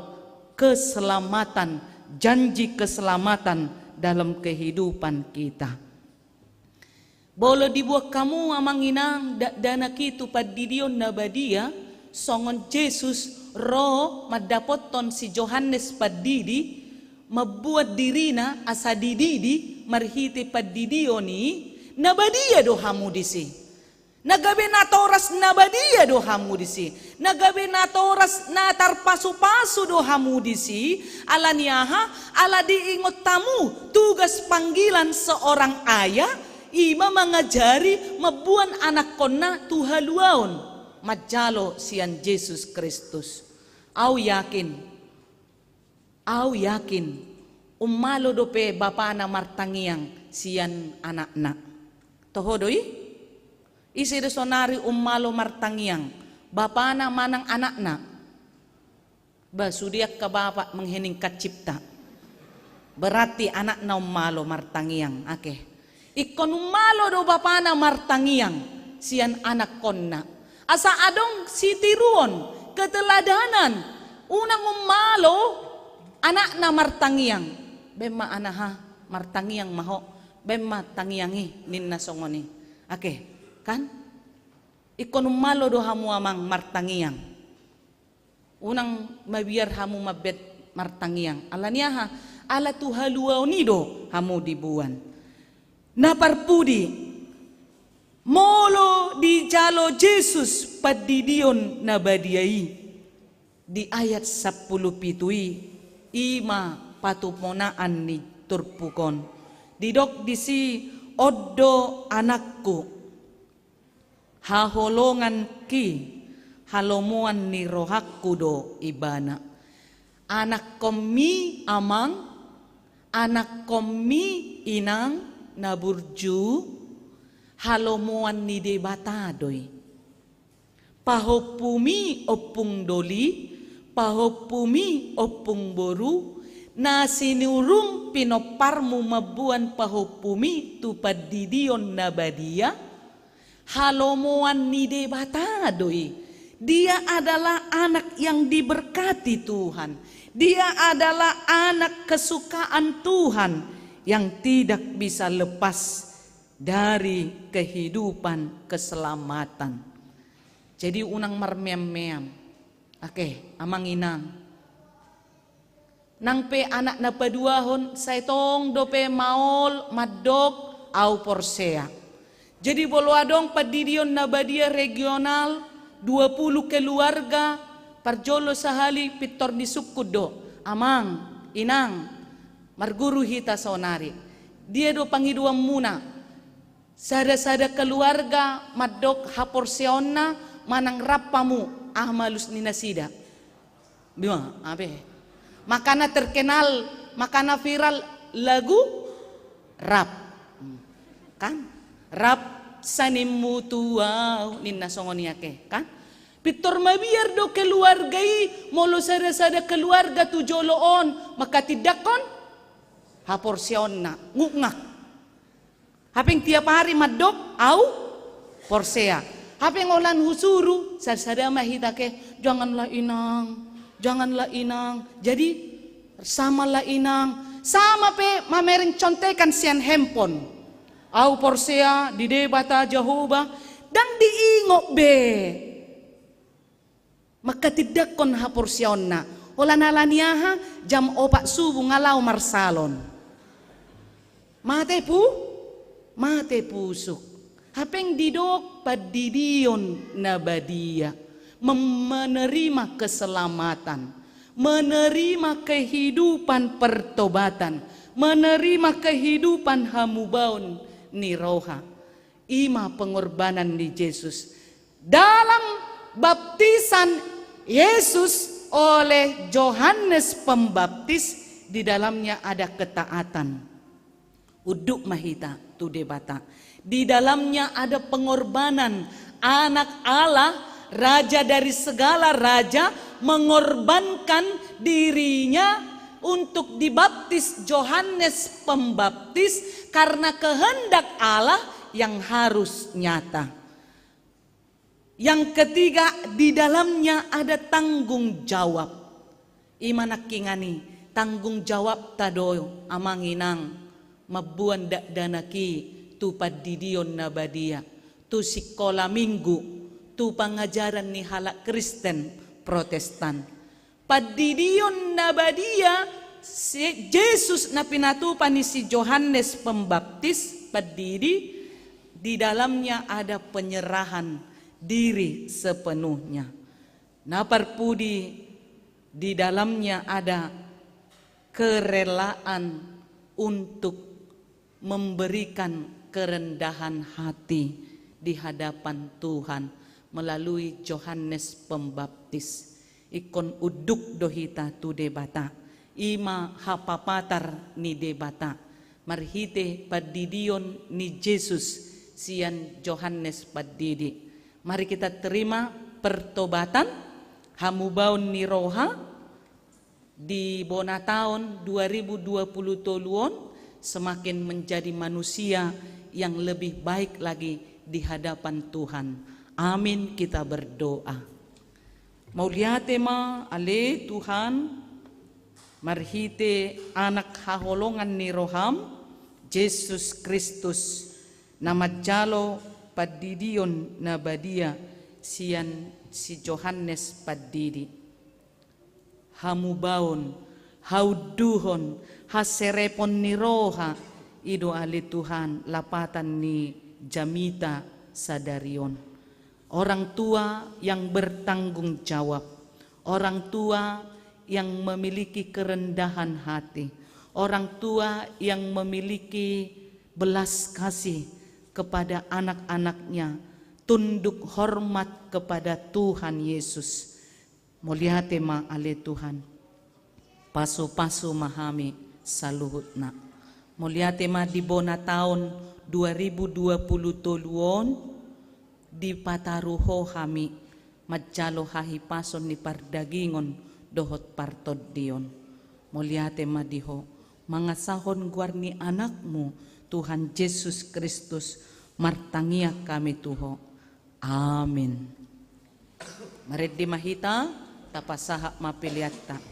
keselamatan, janji keselamatan dalam kehidupan kita. Bolo dibuat kamu amang inang dana kitu padidion nabadia songon Yesus roh madapoton si Johannes padidi mabuat dirina asa dididi marhiti padidioni nabadia do hamu disi. Nagabe natoras nabadia do hamu disi. Nagabe natoras natarpasu-pasu do hamu disi. Ala niyaha, ala diingot tamu tugas panggilan seorang ayah. Ima mengajari mabuan anak kona tuhaluaon majalo sian Yesus Kristus. Au yakin umalo dope bapa na martangiang sian anak-anak. Tohodoi isi sonari umalo martangiang bapa na manang anak-anak. Ba sudiak ka bapa menghening kacipta. Berarti anak na umalo martangiang. Okay. Ikon umalo do bapa na martangiang sian anak konna. Asa adong sitiruon keteladanan unang umalo anak na martangiang. Bema anaha martangiang maho bema tangiangi ninna songoni. Ake kan? Ikon umalo do hamu amang martangiang. Unang mabiar hamu mabet martangiang. Ala niyaha ala tuhaluaw nido hamu dibuan. Naparpudi molo di jalo Yesus padidion nabadiai di ayat 10 pitui ima patumonaan ni turpukon didok disi oddo anakku haholongan ki halomuan ni rohakku do ibana anak komi amang anak komi inang naburju halomuan ni debatadoy pahopumi opung doli pahopumi opung boru na sinurung pinoparmu mabuan pahopumi tupad didion nabadia halomuan ni debatadoy. Dia adalah anak yang diberkati Tuhan, dia adalah anak kesukaan Tuhan yang tidak bisa lepas dari kehidupan keselamatan. Jadi unang marmeam-meam. Oke, amang inang. Nang pe anak na paduahon saitong dope maol madok au porsea. Jadi boluadong padidion nabadia regional 20 keluarga parjolo sahali pitor di sukudo. Amang, inang, marguru hita sonari. Dia do pangiduam muna. Sada-sada keluarga madok haporseonna manang rapamu ahmalus ninasida. Bima, abe. Makana terkenal, makana viral lagu rap. Kan? Rap sanimutuau ninna songoniake, kan? Pitor mabiar do keluargai molo sada-sada keluarga tujoloon maka tidakon haporseonna ngukngak. Hapeng tiap hari madok au porsea. Hapeng olan husuru sada mahitake janganlah inang. Jadi samalah inang. Sama pe mamereng contekan sian handphone. Au porsea di debata Jehovah dan diingok be. Maka tidak kon haporsionna. Ola nalaniaha jam 4 subuh ngalau marsalon. Mate pusuk. Hapeng didok padidion nabadia. Menerima keselamatan. Menerima kehidupan pertobatan. Menerima kehidupan hamubaun ni roha. Ima pengorbanan di Yesus. Dalam baptisan Yesus oleh Yohanes Pembaptis di dalamnya ada ketaatan. Uduk mahita tu debata. Di dalamnya ada pengorbanan anak Allah, raja dari segala raja mengorbankan dirinya untuk dibaptis Yohanes Pembaptis karena kehendak Allah yang harus nyata. Yang ketiga, di dalamnya ada tanggung jawab. Imanak kingani, tanggung jawab tadoyo amanginang mabuan danaki tu padidion nabadia, tu sekolah minggu, tu pengajaran ni halak Kristen Protestan. Padidion nabadia si Yesus na pinatupan ni si Yohanes Pembaptis padidi, di dalamnya ada penyerahan diri sepenuhnya. Naparpudi di dalamnya ada kerelaan untuk memberikan kerendahan hati di hadapan Tuhan melalui Yohanes Pembaptis. Ikon uduk dohita tu debata, ima hapapatar ni debata, marhite padidion ni Yesus sian Yohanes padidi. Mari kita terima pertobatan hamubaun ni roha di bona tahun 2020 toluon, semakin menjadi manusia yang lebih baik lagi di hadapan Tuhan. Amin, kita berdoa. Mauliate ma ale Tuhan, marhite anak haholongan ni roham, Yesus Kristus, nama jalo padidion nabadia sian si Yohanes padidi. Hamubaon, hauduhon, haserepon ni roha, ido ali Tuhan lapatan ni Jamita Sadarion. Orang tua yang bertanggung jawab, orang tua yang memiliki kerendahan hati, orang tua yang memiliki belas kasih kepada anak-anaknya, tunduk hormat kepada Tuhan Yesus. Muliate ma ale Tuhan, pasu-pasu mahami saluhutna. Muliate ma di bona tahun 2020 toluon, di pataruho kami majalo hahipason ni pardagingon dohot partod dion. Muliate madiho mga sahon guarni anakmu Tuhan Yesus Kristus martangia kami tuho. Amin. Marid di mahita tapasaha mapiliatta.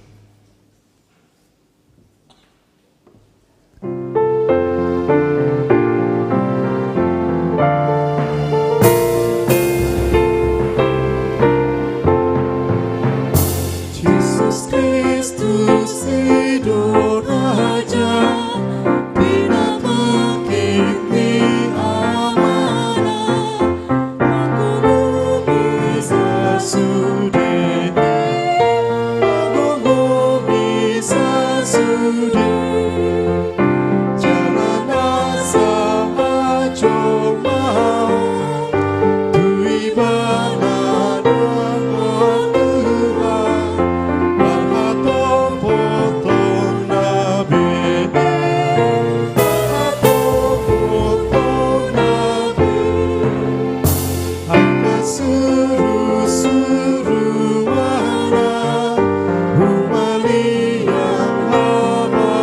Kristus Hidup Raja, tidak begini amanah, aku bisa sudi, aku bisa sudi, jalan asa cuma tu ibadah dengan Tuhan. Suruh-suruh mana umalia hama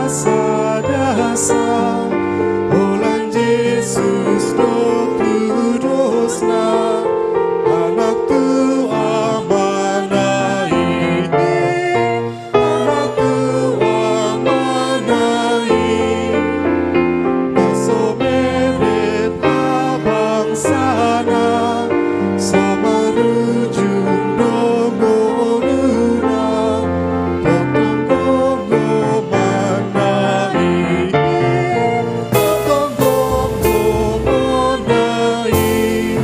sadasa Olan Yesus do kudusna Anak tu amanah ini Anak tu amanah ini Naso meret abang sana Sama rujung nongoluna Potong gongo mana ini Potong gongo mana ini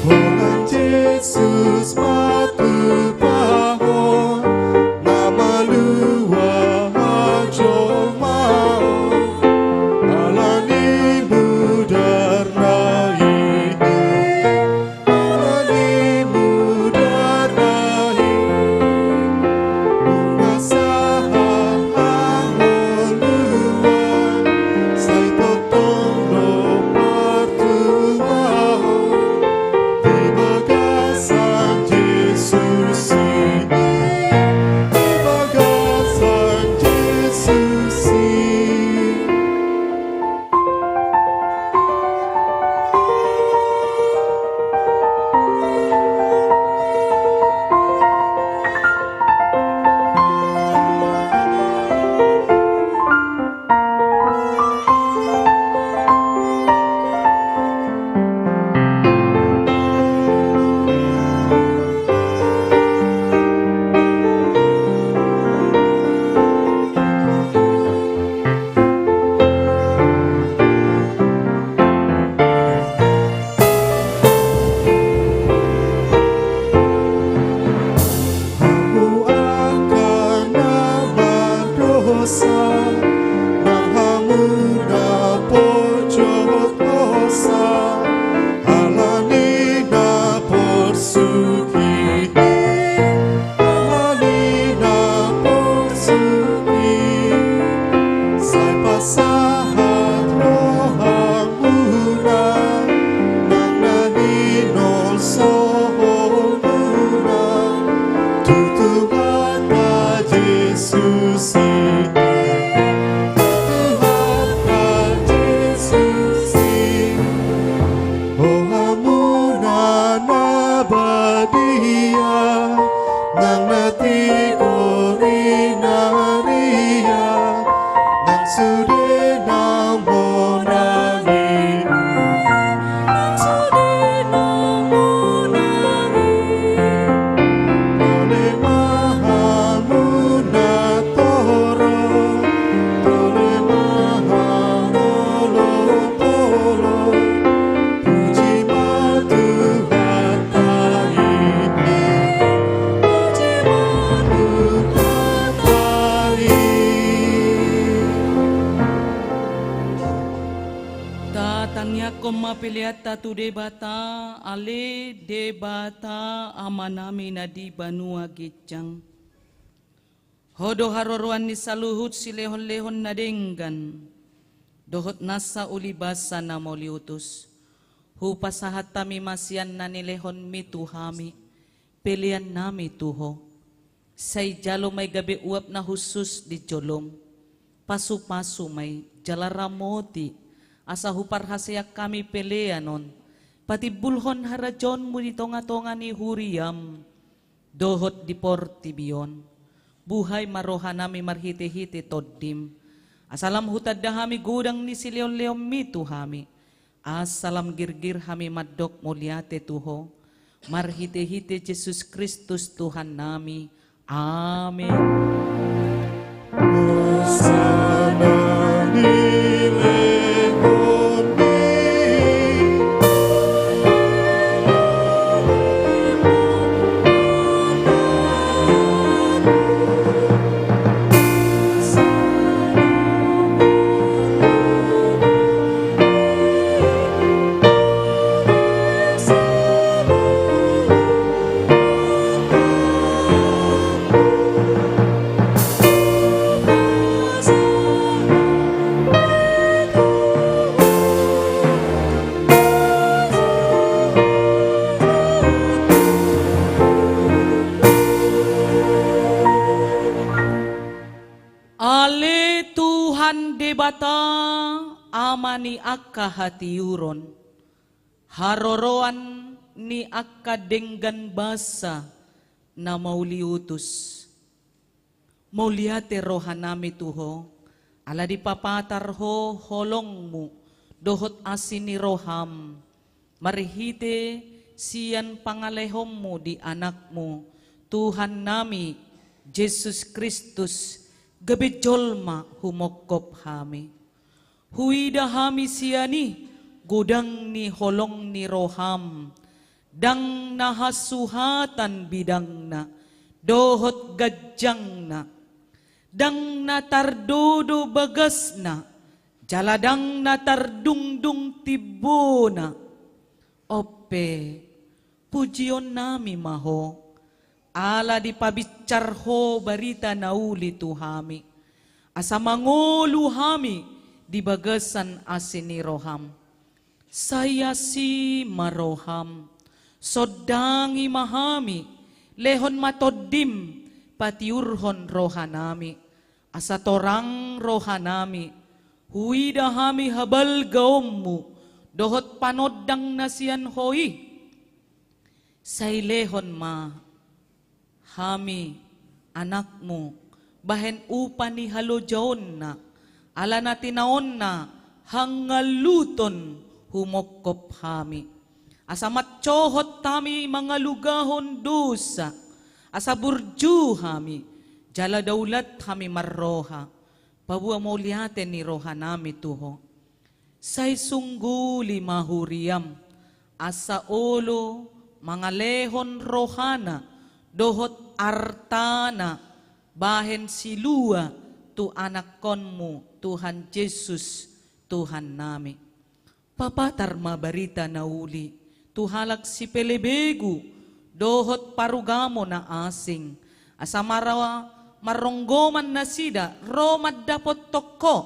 Olan Yesus matu pahon Nama luar ajo mau Alani mudarna ini Alani mudarna ini Mengasahan angol luar Sai totong no partuao Di bagasan Yesus ini Di bagasan Yesus ini Hamu akan nama dosa Nang hamu na pojok dosa Alani na porsuki Alani na porsuki Sai pasahat rohamuna Nang naninol sohonuna Tuhan Yesus ini Tuhan Yesus ini Oh amuna nabadia Nang natigori naria Nang sude namonangi Nang sude namonangi Tole mahamuna toro Tole mahamolo polo Puji matu hata ini Puji matu hata ini Tatangnya koma piliata tu debata ale debata amanami nadi banua gicang. Hodo haroroan ni saluhut silehon-lehon nadenggan. Dohot nasa ulibasa na moliutus. Hupasahat tami masian na nilehon mituhami. Pilihan nami tuho. Say jalo may gabi uap na husus di jolong. Pasu-pasu may jalaramoti. Asa hupar hasayak kami peleanon. Pati bulhon harajon mo di tonga-tonga ni huriyam. Dohot di portibion. Buhay maroha nami marhiti-hiti toddim. Asalam hutad dahami gudang ni sileon-leon mitu hami. Asalam girgir hami madok mulyate tuho. Marhiti-hiti Jesus Kristus Tuhan nami. Amin. Sana nilehon mi Tuhan debata ama ni akka hatiuron, haroroan ni akka denggan basa na mauliutus. Mauliate rohanami tuho, ala di papatar ho holong mo, dohot asin ni roham, marihite siyan pangalehom mo di anak mo, Tuhan nami, Jesus Kristus, gabejolma humokop hami. Huida hami siyani, gudang ni holong ni roham, dang nahasuhatan bidang na, dohot gajang na, dang natardodo bagas na, jaladang natardungdung tibo na. Ope, pujion nami maho, ala di pabicar ho barita nauli tuhami, asa mangulu hami di bagasan asin ni roham. Saya si maroham, sodangi mahami, lehon matodim, patiurhon rohanami, asa torang rohanami, huida hami habal gaommu, dohot panodang nasian hoi, say lehon ma, hami anakmu, bahen upa ni halojaon na, ala na tinaon na, hangaluton humokop hami. Asa matsohot tami mga lugahon dosa, asa burju hami, jala daulat hami marroha, pabuwa mo lihaten ni roha nami tuho. Say sungguli mahuriam, asa olo mga lehon rohana, dohot artana, bahen silua tu anak konmu, Tuhan Yesus, Tuhan nami. Papatar mabarita na uli, tuhalak si pelebegu, dohot parugamo na asing, asa maronggoman na sida, romad dapot toko,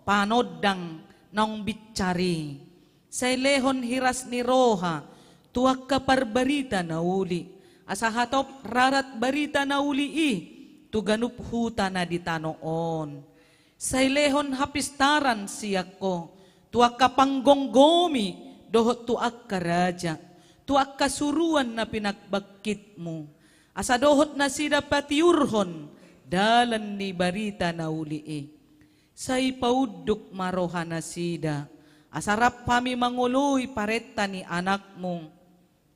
panodang naong bitsari. Say lehon hiras ni roha, tuwak ka parbarita na uli, asa hatop rarat barita na uli tuganup huta na ditanoon. Say lehon hapistaran siyak ko, tuwak ka panggonggomi, dohot tuak ka raja, tuak ka suruan na pinagbakit mo. Asa dohot na sida patiurhon, dalan ni barita na uli Say pauduk maroha na sida, asarap kami manguloy pareta ni anak mong,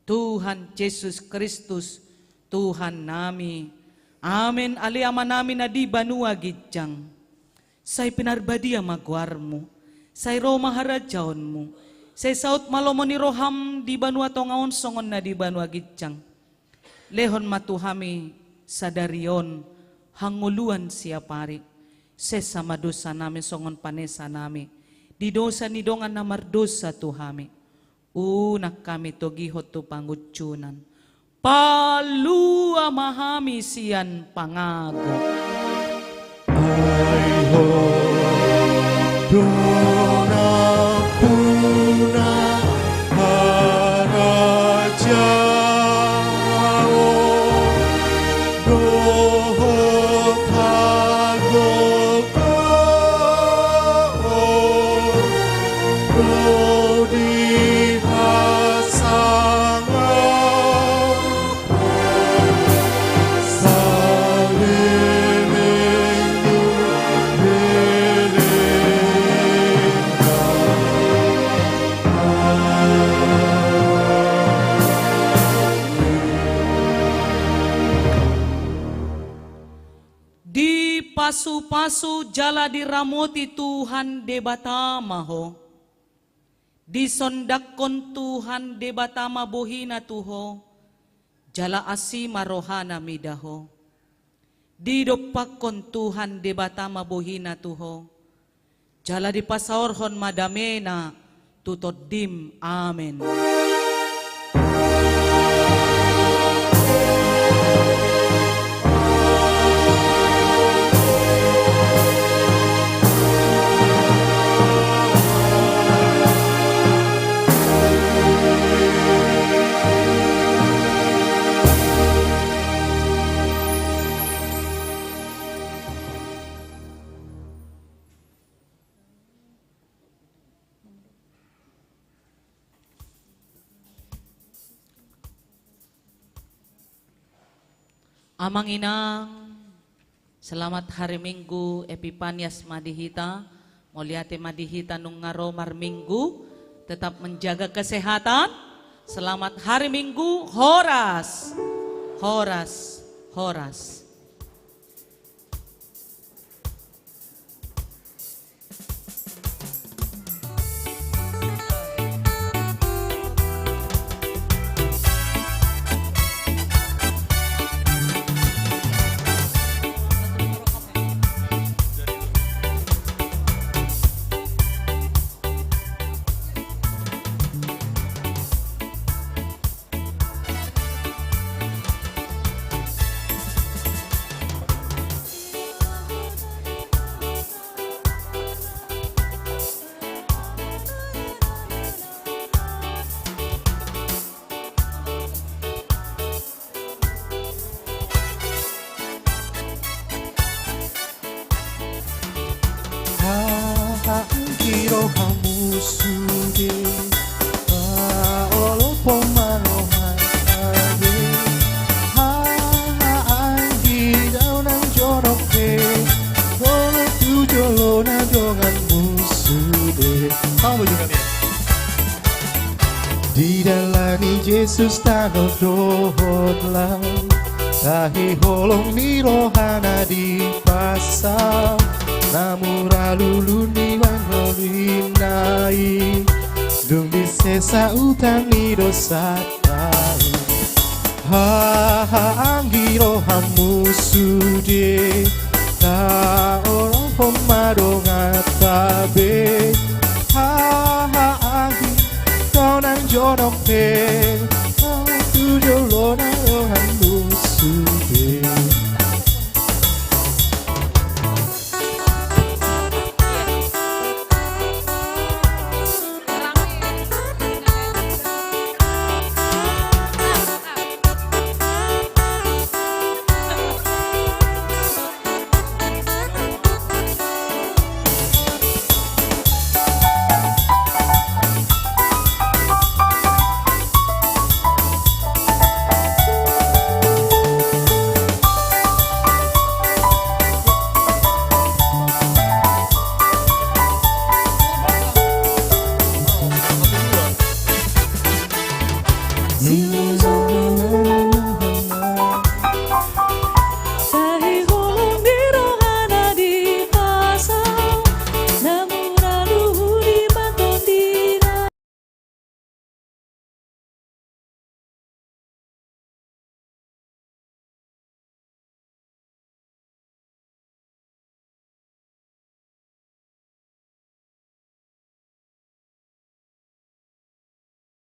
Tuhan Yesus Kristus, Tuhan nami. Amen. Aliaman namin na di banua gidjang. Say pinarbadia magwar mo. Say Roma haradjaon mo. Say saut malomo ni roham di banua tongaon songon na di banua gidjang. Lehon matuhami sadarion hanguluan siya pari. Sesa madosa namin songon panesa nami. Di dosa ni dongan na mardosa tuhami. Unak kami togihot tu pangutsunan. Palua mahami siyan pangago. Ay ho, dona puna haraja o, dohot hagoko o, rodi pasu-pasu jala diramoti Tuhan debatama ho. Disondakon Tuhan debatama bohina tuho. Jala asima rohana midaho. Didopakon Tuhan debatama bohina tuho. Jala dipasaorhon madamena tutodim. Amen. Amang Inang, selamat hari Minggu Epipanias Madihita, Moliate Madihita nung ngaromar Minggu, tetap menjaga kesehatan. Selamat hari Minggu, Horas, Horas, Horas. Angkiro hamusude Olo pomalohan ade Anggi daun ang joroke Olo tujolo na dongan musude Kamu juga nih Di dalam Yesus tanah dohotlah Tahi holong ni rohana di pasal Namura luluni wangolinai Dung di sesa utang ni dosa tai Anggiro hamusude Ta orang pemado ngatabe Anggi kau nang jodoh pe Tujuh lo nang hamusude Silencio